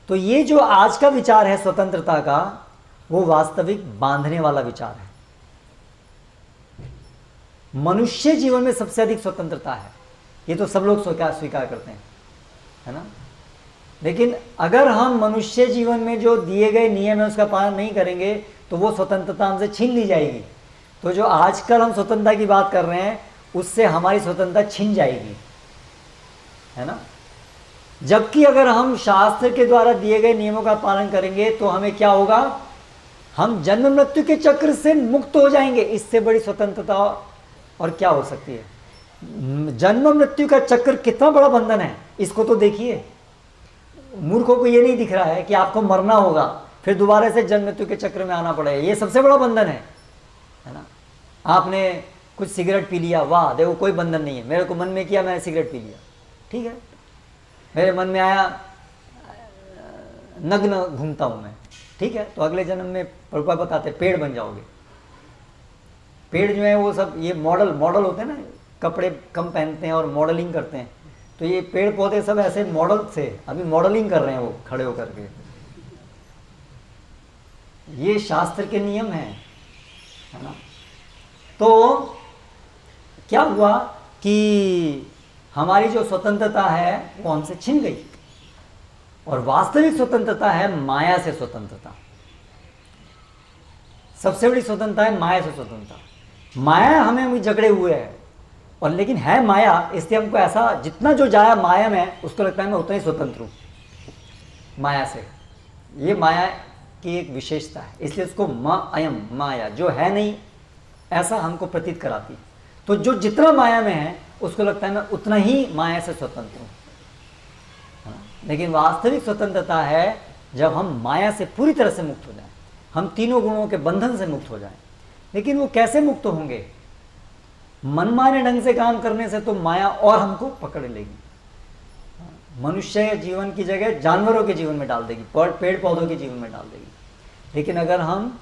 तो ये जो आज का विचार है स्वतंत्रता का, वो वास्तविक बांधने वाला विचार है। मनुष्य जीवन में सबसे अधिक स्वतंत्रता है, ये तो सब लोग स्वीकार करते हैं, है ना। लेकिन अगर हम मनुष्य जीवन में जो दिए गए नियम है उसका पालन नहीं करेंगे तो वो स्वतंत्रता हमसे छीन ली जाएगी। तो जो आजकल हम स्वतंत्रता की बात कर रहे हैं उससे हमारी स्वतंत्रता छिन जाएगी, है ना। जबकि अगर हम शास्त्र के द्वारा दिए गए नियमों का पालन करेंगे तो हमें क्या होगा, हम जन्म मृत्यु के चक्र से मुक्त हो जाएंगे। इससे बड़ी स्वतंत्रता और क्या हो सकती है? जन्म मृत्यु का चक्र कितना बड़ा बंधन है, इसको तो देखिए। मूर्खों को ये नहीं दिख रहा है कि आपको मरना होगा, फिर दोबारा से जन्म मृत्यु के चक्र में आना पड़ेगा। ये सबसे बड़ा बंधन है ना। आपने कुछ सिगरेट पी लिया, वाह देखो कोई बंधन नहीं है, मेरे को मन में किया मैंने सिगरेट पी लिया, ठीक है। मेरे मन में आया नग्न घूमता हूं मैं, ठीक है। तो अगले जन्म में प्रभुपाद बताते पेड़ बन जाओगे। पेड़ जो है वो सब ये मॉडल होते हैं ना, कपड़े कम पहनते हैं और मॉडलिंग करते हैं। तो ये पेड़ पौधे सब ऐसे मॉडल थे, अभी मॉडलिंग कर रहे हैं वो खड़े होकर के। ये शास्त्र के नियम हैं, है ना। तो क्या हुआ कि हमारी जो स्वतंत्रता है वो हमसे छिन गई, और वास्तविक स्वतंत्रता है माया से स्वतंत्रता। सबसे बड़ी स्वतंत्रता है माया से स्वतंत्रता। माया हमें जकड़े हुए है, और लेकिन है माया, इसलिए हमको ऐसा जितना जो जाया माया में उसको लगता है मैं उतना ही स्वतंत्र हूँ माया से। ये माया की एक विशेषता है, इसलिए उसको अयम माया, जो है नहीं ऐसा हमको प्रतीत कराती। तो जो जितना माया में है उसको लगता है मैं उतना ही माया से स्वतंत्र हूँ। लेकिन वास्तविक स्वतंत्रता है जब हम माया से पूरी तरह से मुक्त हो जाएं, हम तीनों गुणों के बंधन से मुक्त हो जाएं। लेकिन वो कैसे मुक्त होंगे? मनमाने ढंग से काम करने से तो माया और हमको पकड़ लेगी, मनुष्य जीवन की जगह जानवरों के जीवन में डाल देगी, पेड़ पौधों के जीवन में डाल देगी। लेकिन अगर हम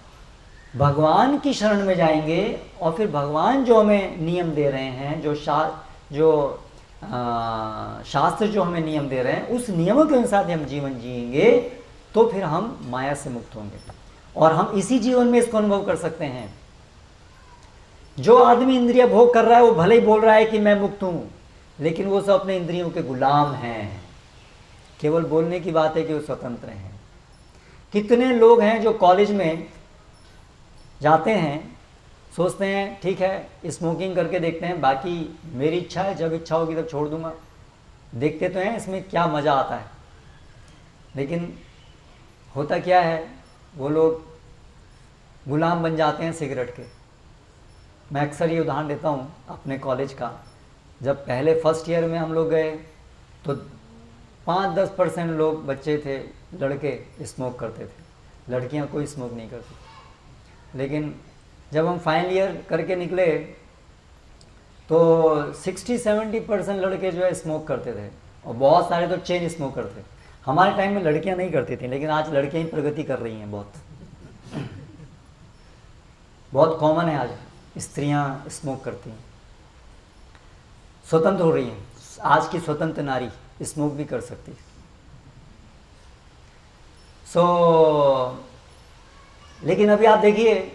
भगवान की शरण में जाएंगे और फिर भगवान जो हमें नियम दे रहे हैं, जो शास्त्र जो हमें नियम दे रहे हैं, उस नियमों के अनुसार हम जीवन जिएंगे तो फिर हम माया से मुक्त होंगे। और हम इसी जीवन में इसको अनुभव कर सकते हैं। जो आदमी इंद्रिय भोग कर रहा है वो भले ही बोल रहा है कि मैं मुक्त हूं, लेकिन वो सब अपने इंद्रियों के गुलाम हैं। केवल बोलने की बात है कि वो स्वतंत्र हैं। कितने लोग हैं जो कॉलेज में जाते हैं, सोचते हैं ठीक है स्मोकिंग करके देखते हैं, बाकी मेरी इच्छा है, जब इच्छा होगी तब छोड़ दूंगा। देखते तो हैं इसमें क्या मज़ा आता है, लेकिन होता क्या है, वो लोग गुलाम बन जाते हैं सिगरेट के। मैं अक्सर ये उदाहरण देता हूँ अपने कॉलेज का। जब पहले फर्स्ट ईयर में हम लोग गए तो 5-10% लोग बच्चे थे, लड़के स्मोक करते थे, लड़कियाँ कोई स्मोक नहीं करती थी। लेकिन जब हम फाइनल ईयर करके निकले तो 60-70% लड़के जो है स्मोक करते थे, और बहुत सारे तो चेन स्मोकर थे। हमारे टाइम में लड़कियां नहीं करती थी, लेकिन आज लड़कियां ही प्रगति कर रही हैं। बहुत कॉमन है, आज स्त्रियां स्मोक करती हैं, स्वतंत्र हो रही हैं। आज की स्वतंत्र नारी स्मोक भी कर सकती है। लेकिन अभी आप देखिए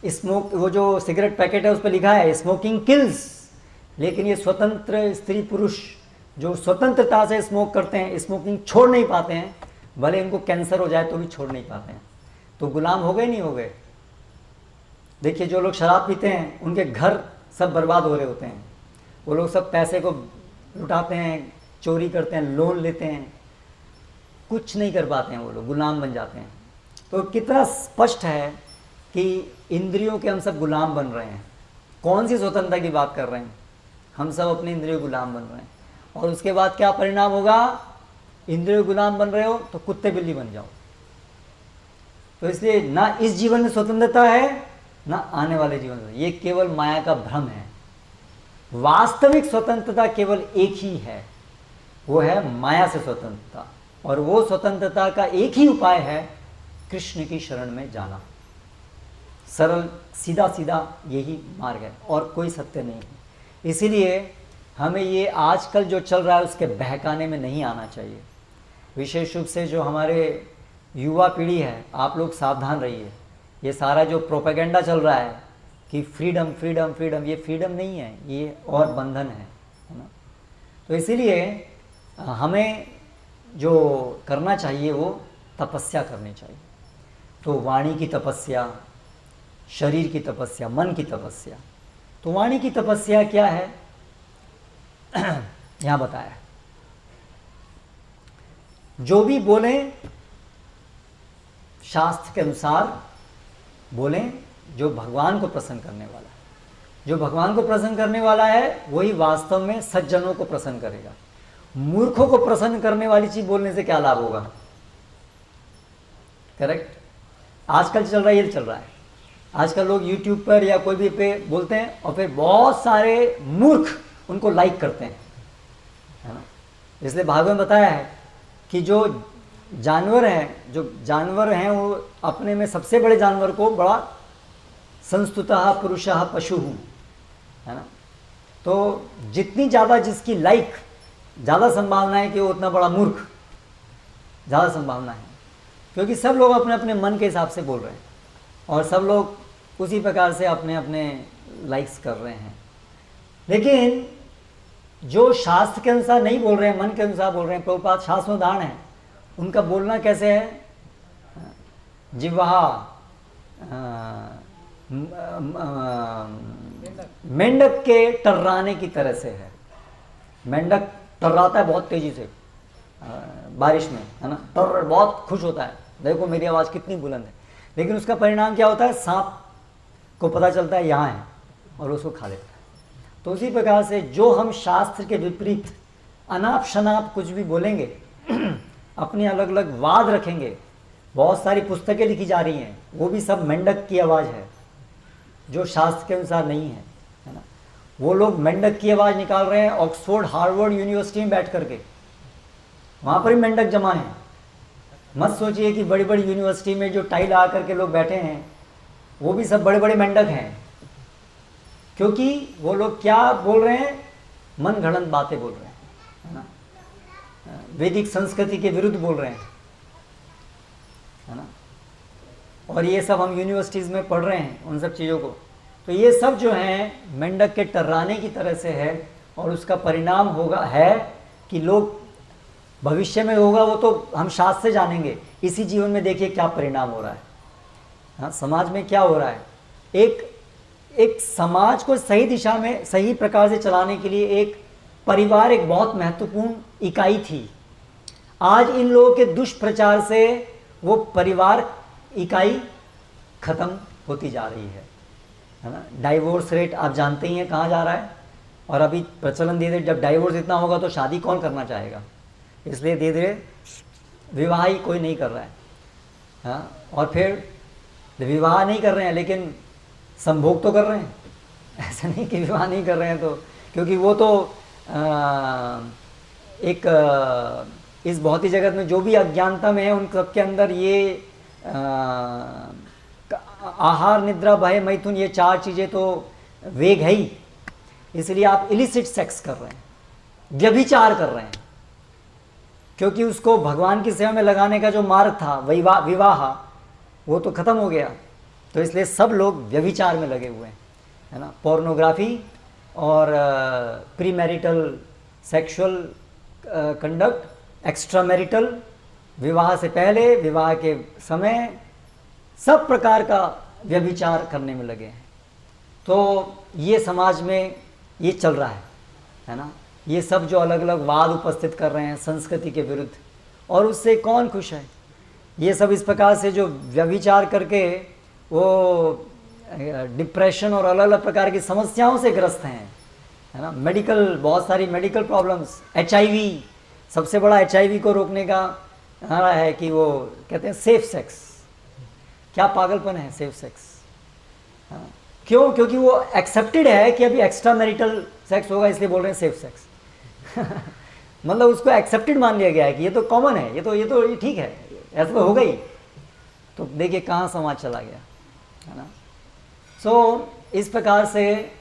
स्मोक, वो जो सिगरेट पैकेट है उस पर लिखा है स्मोकिंग किल्स, लेकिन ये स्वतंत्र स्त्री पुरुष जो स्वतंत्रता से स्मोक करते हैं, स्मोकिंग छोड़ नहीं पाते हैं, भले इनको कैंसर हो जाए तो भी छोड़ नहीं पाते हैं। तो गुलाम हो गए नहीं हो गए? देखिए जो लोग शराब पीते हैं उनके घर सब बर्बाद हो रहे होते हैं, वो लोग सब पैसे को लुटाते हैं, चोरी करते हैं, लोन लेते हैं, कुछ नहीं कर पाते हैं, वो लोग गुलाम बन जाते हैं। तो कितना स्पष्ट है कि इंद्रियों के हम सब गुलाम बन रहे हैं। कौन सी स्वतंत्रता की बात कर रहे हैं? हम सब अपने इंद्रियों गुलाम बन रहे हैं। और उसके बाद क्या परिणाम होगा? इंद्रियों गुलाम बन रहे हो तो कुत्ते बिल्ली बन जाओ। तो इसलिए ना इस जीवन में स्वतंत्रता है ना आने वाले जीवन में। ये केवल माया का भ्रम है। वास्तविक स्वतंत्रता केवल एक ही है, वो है माया से स्वतंत्रता। और वो स्वतंत्रता का एक ही उपाय है कृष्ण की शरण में जाना। सरल सीधा सीधा यही मार्ग है और कोई सत्य नहीं है। इसीलिए हमें ये आजकल जो चल रहा है उसके बहकाने में नहीं आना चाहिए। विशेष रूप से जो हमारे युवा पीढ़ी है, आप लोग सावधान रहिए। ये सारा जो प्रोपेगेंडा चल रहा है कि फ्रीडम फ्रीडम फ्रीडम, ये फ्रीडम नहीं है, ये और बंधन है ना। तो इसीलिए हमें जो करना चाहिए वो तपस्या करनी चाहिए। तो वाणी की तपस्या, शरीर की तपस्या, मन की तपस्या। तो वाणी की तपस्या क्या है? यहाँ बताया, जो भी बोलें शास्त्र के अनुसार बोलें, जो भगवान को प्रसन्न करने वाला है। जो भगवान को प्रसन्न करने वाला है वही वास्तव में सज्जनों को प्रसन्न करेगा। मूर्खों को प्रसन्न करने वाली चीज बोलने से क्या लाभ होगा? करेक्ट। आजकल चल रहा है, ये चल रहा है। आजकल लोग YouTube पर या कोई भी पे बोलते हैं और फिर बहुत सारे मूर्ख उनको लाइक करते हैं, है ना। इसलिए भागवत में बताया है कि जो जानवर हैं वो अपने में सबसे बड़े जानवर को बड़ा संस्तुतः पुरुषः पशु, है ना। तो जितनी ज़्यादा जिसकी लाइक, ज़्यादा संभावना है कि वो उतना बड़ा मूर्ख, ज़्यादा संभावना है। क्योंकि सब लोग अपने अपने मन के हिसाब से बोल रहे हैं और सब लोग उसी प्रकार से अपने अपने लाइक्स कर रहे हैं। लेकिन जो शास्त्र के अनुसार नहीं बोल रहे हैं, मन के अनुसार बोल रहे हैं, प्रभुपाद शास्त्र में उदाहरण है उनका बोलना कैसे है? जिह्वा मेंढक के टर्राने की तरह से है। मेंढक टर्राता है बहुत तेजी से बारिश में, है ना। टर्र बहुत खुश होता है, देखो मेरी आवाज़ कितनी बुलंद है। लेकिन उसका परिणाम क्या होता है? सांप को पता चलता है यहाँ है और उसको खा लेता है। तो उसी प्रकार से जो हम शास्त्र के विपरीत अनाप शनाप कुछ भी बोलेंगे, अपने अलग अलग वाद रखेंगे, बहुत सारी पुस्तकें लिखी जा रही हैं, वो भी सब मेंढक की आवाज़ है जो शास्त्र के अनुसार नहीं है ना। वो लोग मेंढक की आवाज़ निकाल रहे हैं ऑक्सफोर्ड हार्वर्ड यूनिवर्सिटी में बैठ करके, वहाँ पर ही मेंढक जमा है। मत सोचिए कि बड़ी बड़ी यूनिवर्सिटी में जो टाई लगा करके लोग बैठे हैं वो भी सब बड़े बड़े मेंढक हैं। क्योंकि वो लोग क्या बोल रहे हैं? मन गढ़ंत बातें बोल रहे हैं, है ना। वैदिक संस्कृति के विरुद्ध बोल रहे हैं, है ना। और ये सब हम यूनिवर्सिटीज़ में पढ़ रहे हैं उन सब चीज़ों को। तो ये सब जो है मेंढक के टर्राने की तरह से है और उसका परिणाम होगा है कि लोग भविष्य में होगा वो तो हम शास्त्र से जानेंगे। इसी जीवन में देखिए क्या परिणाम हो रहा है, हाँ, समाज में क्या हो रहा है। एक समाज को सही दिशा में सही प्रकार से चलाने के लिए एक परिवार एक बहुत महत्वपूर्ण इकाई थी। आज इन लोगों के दुष्प्रचार से वो परिवार इकाई खत्म होती जा रही है ना। डाइवोर्स रेट आप जानते ही हैं कहाँ जा रहा है। और अभी प्रचलन धीरे धीरे, जब डाइवोर्स इतना होगा तो शादी कौन करना चाहेगा, इसलिए धीरे धीरे विवाह ही कोई नहीं कर रहा है, हाँ। और फिर विवाह नहीं कर रहे हैं लेकिन संभोग तो कर रहे हैं। ऐसा नहीं कि विवाह नहीं कर रहे हैं तो, क्योंकि वो तो इस भौतिक जगत में जो भी अज्ञानता में है उन सबके अंदर ये आहार निद्रा भय मैथुन ये चार चीज़ें तो वेग है ही। इसलिए आप इलिसिट सेक्स कर रहे हैं, व्यभिचार कर रहे हैं, क्योंकि उसको भगवान की सेवा में लगाने का जो मार्ग था विवाह वो तो खत्म हो गया। तो इसलिए सब लोग व्यभिचार में लगे हुए हैं, है ना। पोर्नोग्राफी और pre marital sexual conduct, extra marital, विवाह से पहले विवाह के समय, सब प्रकार का व्यभिचार करने में लगे हैं। तो ये समाज में ये चल रहा है ना। ये सब जो अलग अलग वाद उपस्थित कर रहे हैं संस्कृति के विरुद्ध, और उससे कौन खुश है? ये सब इस प्रकार से जो व्यभिचार करके वो डिप्रेशन और अलग अलग प्रकार की समस्याओं से ग्रस्त हैं, है ना। मेडिकल, बहुत सारी मेडिकल प्रॉब्लम्स, HIV, सबसे बड़ा HIV को रोकने का हमारा है कि वो कहते हैं सेफ सेक्स। क्या पागलपन है सेफ सेक्स, हाँ। क्यों? क्योंकि वो एक्सेप्टेड है कि अभी एक्स्ट्रा मैरिटल सेक्स होगा, इसलिए बोल रहे हैं सेफ सेक्स। मतलब उसको एक्सेप्टेड मान लिया गया है कि ये तो कॉमन है, ये ठीक है, ऐसा तो होगा ही। तो देखिए कहाँ समाज चला गया, है ना। सो इस प्रकार से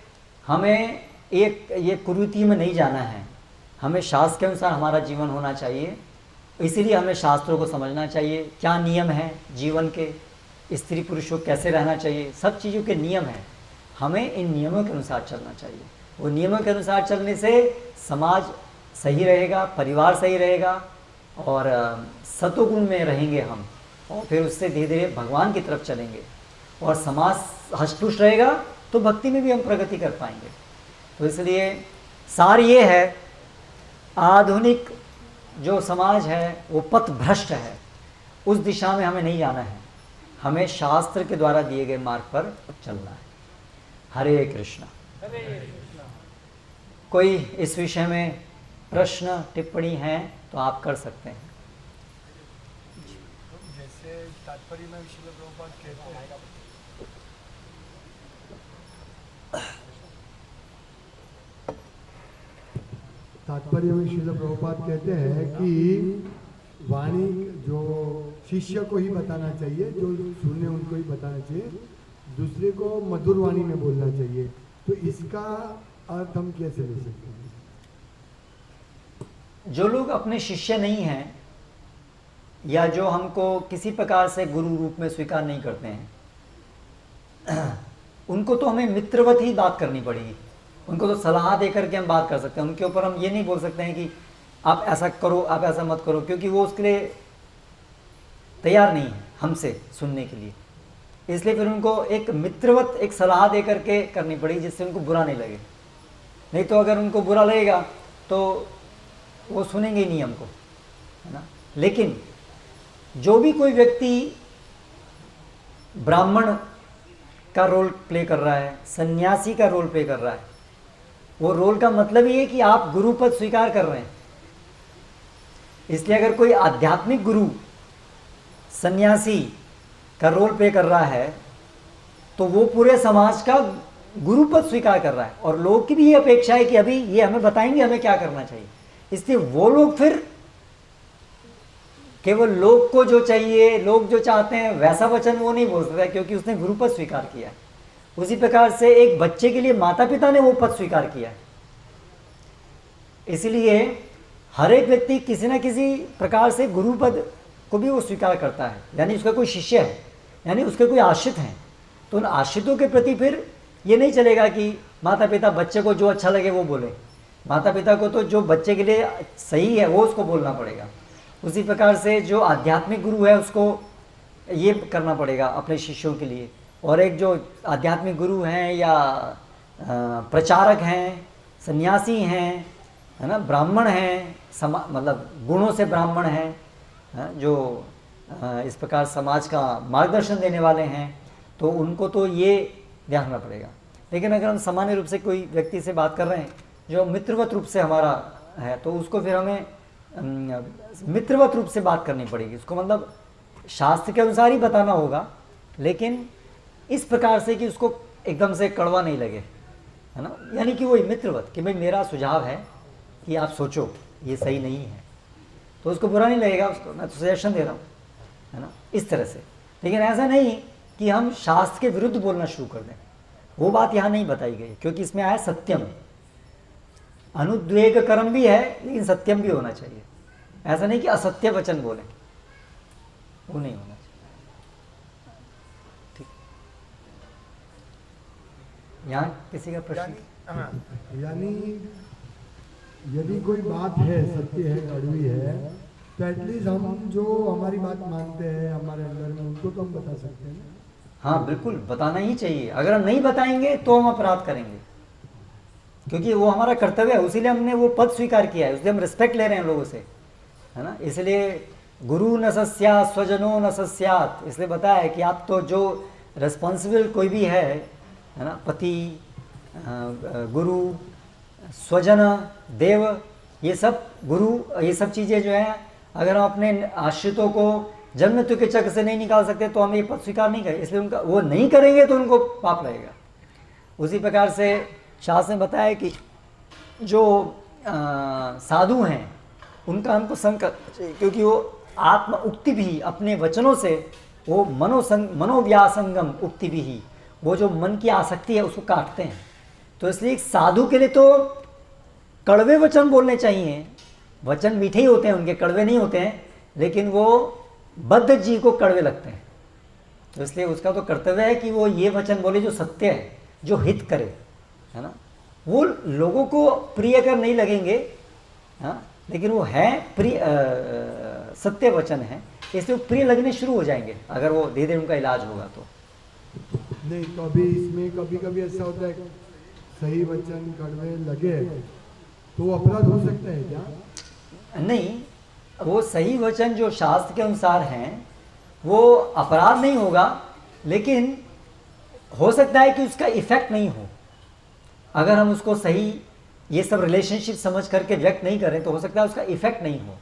हमें ये कुरीति में नहीं जाना है, हमें शास्त्र के अनुसार हमारा जीवन होना चाहिए। इसीलिए हमें शास्त्रों को समझना चाहिए, क्या नियम है जीवन के, स्त्री पुरुष को कैसे रहना चाहिए, सब चीज़ों के नियम हैं। हमें इन नियमों के अनुसार चलना चाहिए। वो नियमों के अनुसार चलने से समाज सही रहेगा, परिवार सही रहेगा और सतोगुण में रहेंगे हम, और फिर उससे धीरे धीरे भगवान की तरफ चलेंगे और समाज हष्टपुष्ट रहेगा तो भक्ति में भी हम प्रगति कर पाएंगे। तो इसलिए सार ये है, आधुनिक जो समाज है वो पथ भ्रष्ट है, उस दिशा में हमें नहीं जाना है, हमें शास्त्र के द्वारा दिए गए मार्ग पर चलना है। हरे कृष्णा। कोई इस विषय में प्रश्न टिप्पणी है तो आप कर सकते हैं।
जैसे तात्पर्य में श्रील प्रभुपाद कहते हैं, तात्पर्य में श्रील प्रभुपाद कहते हैं कि वाणी जो शिष्य को ही बताना चाहिए, जो सुनने उनको ही बताना चाहिए, दूसरे को मधुर वाणी में बोलना चाहिए। तो इसका अर्थ हम कैसे ले सकते हैं?
जो लोग अपने शिष्य नहीं हैं या जो हमको किसी प्रकार से गुरु रूप में स्वीकार नहीं करते हैं, उनको तो हमें मित्रवत ही बात करनी पड़ेगी। उनको तो सलाह दे करके हम बात कर सकते हैं, उनके ऊपर हम ये नहीं बोल सकते हैं कि आप ऐसा करो, आप ऐसा मत करो, क्योंकि वो उसके लिए तैयार नहीं है हमसे सुनने के लिए। इसलिए फिर उनको एक मित्रवत एक सलाह दे करके करनी पड़ेगी, जिससे उनको बुरा नहीं लगे। नहीं तो अगर उनको बुरा लगेगा तो वो सुनेंगे ही नहीं हमको, है ना। लेकिन जो भी कोई व्यक्ति ब्राह्मण का रोल प्ले कर रहा है, सन्यासी का रोल प्ले कर रहा है, वो रोल का मतलब ये है कि आप गुरु पद स्वीकार कर रहे हैं। इसलिए अगर कोई आध्यात्मिक गुरु सन्यासी का रोल प्ले कर रहा है तो वो पूरे समाज का गुरु पद स्वीकार कर रहा है, और लोग की भी ये अपेक्षा है कि अभी ये हमें बताएंगे हमें क्या करना चाहिए। इसलिए वो लोग फिर केवल लोग को जो चाहिए, लोग जो चाहते हैं वैसा वचन वो नहीं बोल सकता, क्योंकि उसने गुरु पद स्वीकार किया है। उसी प्रकार से एक बच्चे के लिए माता पिता ने वो पद स्वीकार किया है। इसलिए हर एक व्यक्ति किसी न किसी प्रकार से गुरु पद को भी वो स्वीकार करता है, यानी उसका कोई शिष्य है, यानी उसके कोई आश्रित हैं। तो उन आश्रितों के प्रति फिर ये नहीं चलेगा कि माता पिता बच्चे को जो अच्छा लगे वो बोले। माता पिता को तो जो बच्चे के लिए सही है वो उसको बोलना पड़ेगा। उसी प्रकार से जो आध्यात्मिक गुरु है उसको ये करना पड़ेगा अपने शिष्यों के लिए। और एक जो आध्यात्मिक गुरु हैं या प्रचारक हैं, सन्यासी हैं, है ना, ब्राह्मण हैं, मतलब गुणों से ब्राह्मण हैं, जो इस प्रकार समाज का मार्गदर्शन देने वाले हैं, तो उनको तो ये ध्यान रखना पड़ेगा। लेकिन अगर हम सामान्य रूप से कोई व्यक्ति से बात कर रहे हैं जो मित्रवत रूप से हमारा है, तो उसको फिर हमें मित्रवत रूप से बात करनी पड़ेगी। उसको मतलब शास्त्र के अनुसार ही बताना होगा, लेकिन इस प्रकार से कि उसको एकदम से कड़वा नहीं लगे, है ना। यानी कि वही मित्रवत कि भाई मेरा सुझाव है कि आप सोचो ये सही नहीं है, तो उसको बुरा नहीं लगेगा, उसको मैं तो सजेशन दे रहा हूँ, है ना, इस तरह से। लेकिन ऐसा नहीं कि हम शास्त्र के विरुद्ध बोलना शुरू कर दें, वो बात यहाँ नहीं बताई गई, क्योंकि इसमें आया सत्यम। अनुद्वेग कर्म भी है लेकिन सत्यम भी होना चाहिए। ऐसा नहीं कि असत्य वचन बोलें, वो नहीं होना चाहिए। ठीक, यहाँ किसी का प्रश्न?
यानी यदि कोई बात है, सत्य है, कड़वी है, तो एटलीस्ट हम जो हमारी बात मानते हैं हमारे अंदर में, उनको तो हम बता सकते हैं।
हाँ बिल्कुल, बताना ही चाहिए। अगर हम नहीं बताएंगे तो हम अपराध करेंगे, क्योंकि वो हमारा कर्तव्य है। उसीलिए हमने वो पद स्वीकार किया है, उसलिए हम रिस्पेक्ट ले रहे हैं लोगों से, है ना। इसलिए गुरु न सस्यात् स्वजनो न सस्यात्, इसलिए बताया है कि आप तो जो रिस्पॉन्सिबल कोई भी है ना, पति, गुरु, स्वजन, देव, ये सब गुरु, ये सब चीज़ें जो हैं, अगर हम अपने आश्रितों को जन्म मृत्यु के चक्र से नहीं निकाल सकते तो हम ये पद स्वीकार नहीं करें, इसलिए उनका वो नहीं करेंगे तो उनको पाप लगेगा। उसी प्रकार से शास्त्र ने बताया कि जो साधु हैं उनका हमको संग करना चाहिए, क्योंकि वो आत्म उक्ति भी अपने वचनों से, वो मनोव्यासंगम उक्ति भी, वो जो मन की आसक्ति है उसको काटते हैं। तो इसलिए एक साधु के लिए तो कड़वे वचन बोलने चाहिए, वचन मीठे ही होते हैं उनके, कड़वे नहीं होते हैं, लेकिन वो बद्ध जीव को कड़वे लगते हैं। तो इसलिए उसका तो कर्तव्य है कि वो ये वचन बोले जो सत्य है, जो हित करे, है ना। वो लोगों को प्रिय कर नहीं लगेंगे, हाँ, लेकिन वो है प्रिय, सत्य वचन है, इसलिए वो प्रिय लगने शुरू हो जाएंगे अगर वो धीरे धीरे उनका इलाज होगा तो।
नहीं तो अभी इसमें कभी कभी ऐसा होता है सही वचन कड़वे लगे तो वो अपराध हो सकता है क्या?
नहीं, वो सही वचन जो शास्त्र के अनुसार हैं वो अपराध नहीं होगा, लेकिन हो सकता है कि उसका इफेक्ट नहीं हो। अगर हम उसको सही ये सब रिलेशनशिप समझ करके व्यक्त नहीं करें तो हो सकता है उसका इफेक्ट नहीं हो।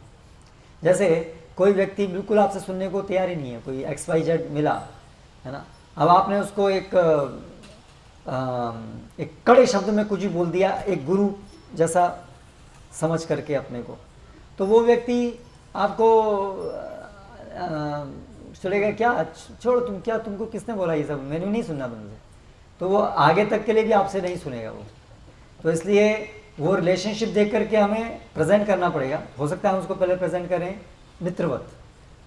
जैसे कोई व्यक्ति बिल्कुल आपसे सुनने को तैयार ही नहीं है, कोई XYZ मिला, है ना, अब आपने उसको एक कड़े शब्द में कुछ भी बोल दिया, एक गुरु जैसा समझ करके अपने को, तो वो व्यक्ति आपको चलेगा क्या, छोड़ो तुम, क्या तुमको किसने बोला ये सब, मैंने नहीं सुनना तुमसे, तो वो आगे तक के लिए भी आपसे नहीं सुनेगा वो। तो इसलिए वो रिलेशनशिप देख करके हमें प्रेजेंट करना पड़ेगा। हो सकता है हम उसको पहले प्रेजेंट करें मित्रवत,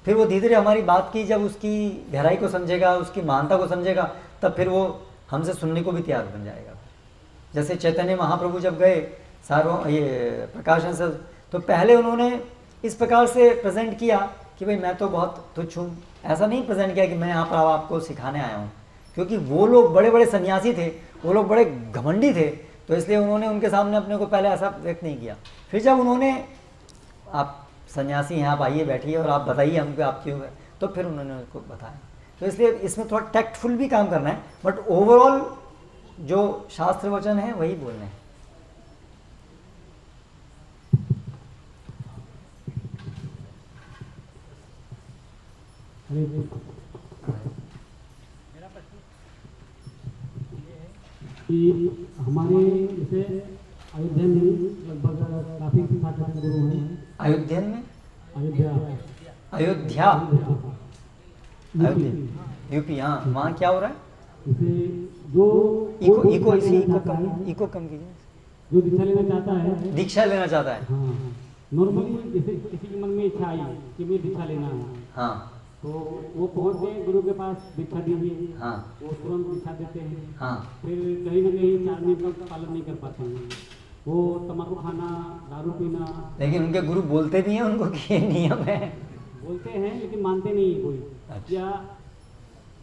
फिर वो धीरे धीरे हमारी बात की जब उसकी गहराई को समझेगा, उसकी महानता को समझेगा, तब फिर वो हमसे सुनने को भी तैयार बन जाएगा। जैसे चैतन्य महाप्रभु जब गए ये प्रकाशन से, तो पहले उन्होंने इस प्रकार से प्रेजेंट किया कि भाई मैं तो बहुत तुच्छ हूँ, ऐसा नहीं प्रेजेंट किया कि मैं यहाँ पर आपको सिखाने आया हूँ, क्योंकि वो लोग बड़े बड़े सन्यासी थे, वो लोग बड़े घमंडी थे, तो इसलिए उन्होंने उनके सामने अपने को पहले ऐसा व्यक्त नहीं किया। फिर जब उन्होंने, आप सन्यासी हैं, आप आइए बैठिए और आप बताइए हमको आप क्यों है, तो फिर उन्होंने उनको बताया। तो इसलिए इसमें थोड़ा टैक्टफुल भी काम करना है, बट ओवरऑल जो शास्त्र वचन है वही बोलने हैं।
मेरा प्रश्न ये है कि हमारे जैसे अयोध्या में लगभग काफी साधक गुरु हैं।
अयोध्या में,
अयोध्या
अयोध्या, यूपी, हाँ, वहाँ क्या हो रहा है?
जैसे जो
इको कम कीजिए।
जो दीक्षा लेना चाहता है,
दीक्षा लेना चाहता है,
हाँ, नॉर्मली जैसे किसी के मन में इच्छा आई कि मुझे दीक्षा लेना है,
हाँ,
तो वो पहुंच गए गुरु के पास, दीक्षा दीजिए,
हाँ,
वो तुरंत दीक्षा देते हैं।
हाँ,
फिर कहीं ना कहीं 4 नियम का पालन नहीं कर पाते हैं, वो तम्बाकू खाना, दारू पीना,
लेकिन उनके गुरु बोलते भी हैं उनको कि ये नियम है,
बोलते हैं लेकिन मानते नहीं है कोई,
अच्छा।
या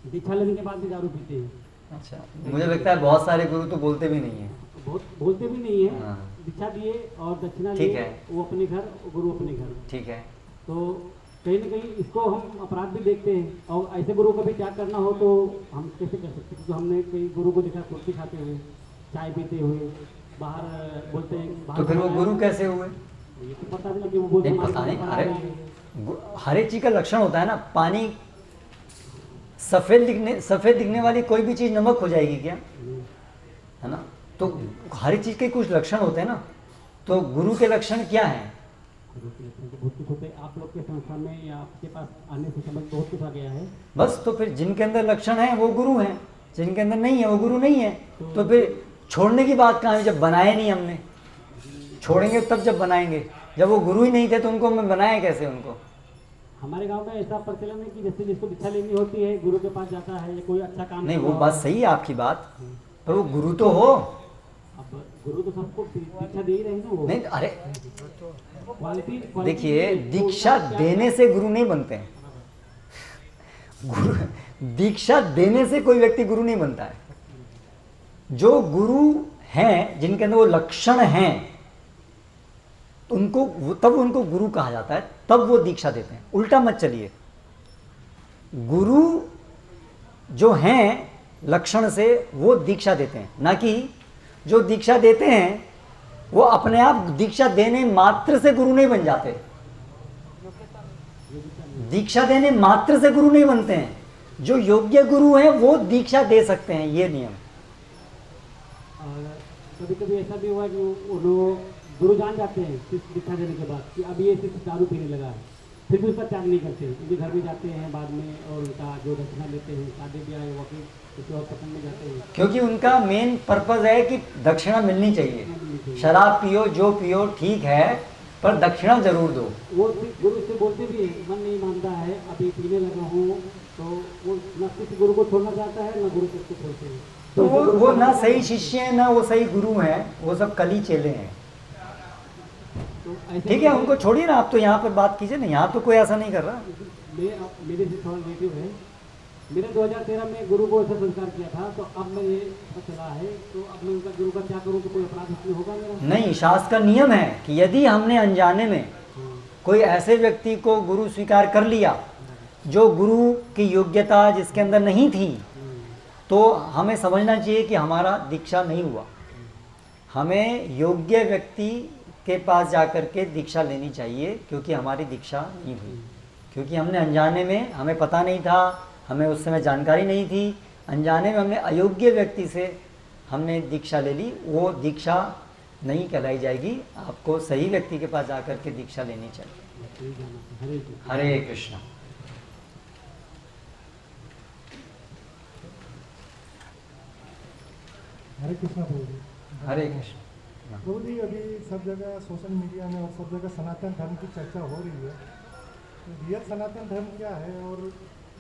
दीक्षा लेने के बाद भी दारू पीते हैं।
अच्छा, मुझे लगता है बहुत सारे गुरु तो बोलते भी नहीं है।
बहुत बोलते भी नहीं है,
हाँ।
दीक्षा दिए और दक्षिणा
ठीक
लिए,
है।
वो अपने घर, गुरु अपने घर।
ठीक है,
तो कहीं ना कहीं इसको हम अपराध भी देखते हैं, और ऐसे गुरु का भी त्याग करना हो तो हम कैसे कर सकते हैं? तो हमने कई गुरु को देखा कुर्सी खाते हुए, चाय पीते हुए, बाहर बोलते हैं,
तो फिर वो गुरु कैसे हुए?
ये तो पता नहीं कि वो बोलते
नहीं, पता नहीं, अरे हर एक चीज का लक्षण होता है ना। पानी सफेद दिखने वाली कोई भी चीज नमक हो जाएगी क्या, है ना? तो हर एक चीज के कुछ लक्षण होते हैं ना। तो गुरु के लक्षण क्या हैं?
बहुत कुछ होते हैं। आप लोग के संस्था में या आपके पास आने से समझ बहुत कुछ आ गया है।
बस, तो फिर जिनके अंदर लक्षण है वो गुरु हैं, जिनके अंदर नहीं है वो गुरु नहीं है। तो फिर छोड़ने की बात कहाँ है? जब बनाए नहीं हमने, छोड़ेंगे तब जब बनाएंगे। जब वो गुरु ही नहीं थे तो उनको मैं बनाया कैसे उनको?
हमारे गांव में ऐसा प्रचलन है कि जैसे जिसको दीक्षा लेनी होती है गुरु के पास जाता है, या कोई अच्छा काम
नहीं, वो
करना
बात
हो।
सही है आपकी बात, पर वो गुरु तो हो।
अब गुरु तो सबको दीक्षा दे ही रहे हैं ना वो।
नहीं, अरे
क्वालिटी
देखिए, दीक्षा देने से गुरु नहीं बनते हैं। गुरु, दीक्षा देने से कोई व्यक्ति गुरु नहीं बनता है। जो गुरु हैं, जिनके अंदर वो लक्षण हैं, तब उनको गुरु कहा जाता है, तब वो दीक्षा देते हैं। उल्टा मत चलिए, गुरु जो हैं लक्षण से वो दीक्षा देते हैं, ना कि जो दीक्षा देते हैं वो अपने आप दीक्षा देने मात्र से गुरु नहीं बन जाते। दीक्षा देने मात्र से गुरु नहीं बनते हैं, जो योग्य गुरु हैं वो दीक्षा दे सकते हैं, ये नियम।
कभी कभी ऐसा भी हुआ कि वो लोग गुरु जान जाते हैं शिष्य दीक्षा देने के बाद कि अब ये शिष्य दारू पीने लगा है, फिर भी उसका त्याग नहीं करते, उनके घर में जाते हैं बाद में और उनका जो दक्षिणा लेते हैं, शादी ब्याह हुआ कि किसी और पसंद में जाते हैं,
क्योंकि उनका मेन पर्पज है कि दक्षिणा मिलनी चाहिए। शराब पियो जो पियो ठीक है, पर दक्षिणा जरूर दो।
वो गुरु से बोलते भी हैं, मन नहीं मानता है अभी पीने लगा हूँ, तो वो न किसी गुरु को छोड़ना चाहता है न गुरु को छोड़ते हैं।
तो वो ना सही शिष्य हैं ना वो सही गुरु हैं, वो सब कली चेले हैं। ठीक है, उनको छोड़िए ना, आप तो यहाँ पर बात कीजिए ना, यहाँ तो कोई ऐसा नहीं कर रहा।
मेरे से थोड़ा नेगेटिव है, मेरे 2013 में गुरु को ऐसा संस्कार किया था, तो अब मैं ये पता चला है, तो अब मैं उनका गुरु का क्या करूँ, तो कोई अपराध इसमें होगा मेरा?
नहीं, शास्त्र का नियम है कि यदि हमने अनजाने में कोई ऐसे व्यक्ति को गुरु स्वीकार कर लिया जो गुरु की योग्यता जिसके अंदर नहीं थी, तो हमें समझना चाहिए कि हमारा दीक्षा नहीं हुआ। हमें योग्य व्यक्ति के पास जाकर के दीक्षा लेनी चाहिए, क्योंकि हमारी दीक्षा नहीं हुई, क्योंकि हमने अनजाने में, हमें पता नहीं था, हमें उस समय जानकारी नहीं थी, अनजाने में हमने अयोग्य व्यक्ति से हमने दीक्षा ले ली, वो दीक्षा नहीं कहलाई जाएगी। आपको सही व्यक्ति के पास जाकर के दीक्षा लेनी चाहिए। हरे कृष्ण।
हरे कृष्णा प्रभु जी।
हरे कृष्ण।
प्रभु जी, अभी सब जगह सोशल मीडिया में और सब जगह सनातन धर्म की चर्चा हो रही है, तो रियल सनातन धर्म क्या है? और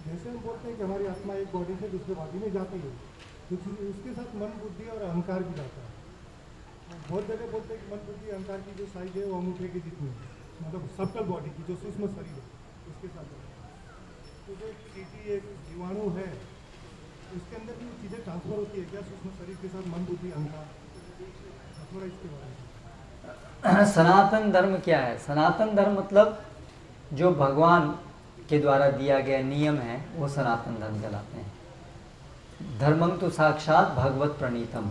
जैसे हम बोलते हैं कि हमारी आत्मा एक बॉडी से दूसरे बॉडी में जाती है, तो उसके साथ मन, बुद्धि और अहंकार भी जाता है। बहुत जगह बोलते हैं कि मन, बुद्धि, अहंकार की जो साइज है वो अंगूठे की जितनी है, मतलब सबटल बॉडी की जो सूक्ष्म शरीर है उसके साथ। तो जो चीटी एक जीवाणु है उसके अंदर भी चीज़ें ट्रांसफर होती है क्या सूक्ष्म शरीर के साथ, मन, बुद्धि, अहंकार? थोड़ा इसके बारे में।
सनातन धर्म क्या है? सनातन धर्म मतलब जो भगवान के द्वारा दिया गया नियम है वो सनातन धर्म कहलाते हैं। धर्मम तो साक्षात भगवत प्रणीतम।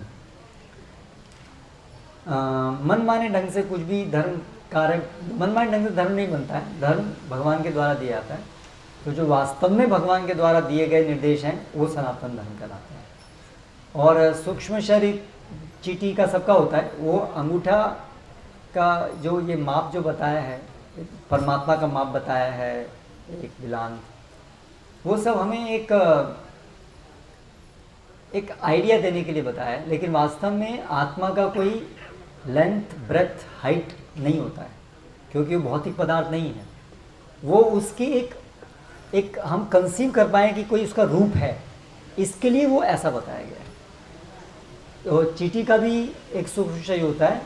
मनमाने ढंग से कुछ भी धर्म कार्य, मनमाने ढंग से धर्म नहीं बनता है, धर्म भगवान के द्वारा दिया जाता है। तो जो वास्तव में भगवान के द्वारा दिए गए निर्देश हैं वो सनातन धर्म कहलाते हैं। और सूक्ष्म शरीर चीटी का सबका होता है, वो अंगूठा का जो ये माप जो बताया है, परमात्मा का माप बताया है, एक बिलान, वो सब हमें एक आइडिया देने के लिए बताया है। लेकिन वास्तव में आत्मा का कोई लेंथ, ब्रेथ, हाइट नहीं होता है, क्योंकि वो भौतिक पदार्थ नहीं है। वो उसकी एक हम कंसीव कर पाएँ कि कोई उसका रूप है, इसके लिए वो ऐसा बताया गया है। तो चीटी का भी एक सूक्ष्म शरीर होता है,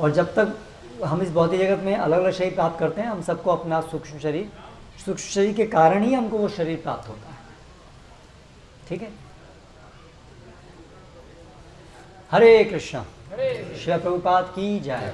और जब तक हम इस भौतिक जगत में अलग अलग शरीर प्राप्त करते हैं, हम सबको अपना सूक्ष्म शरीर के कारण ही हमको वो शरीर प्राप्त होता है। ठीक है। हरे कृष्ण। श्री प्रभुपाद की जय।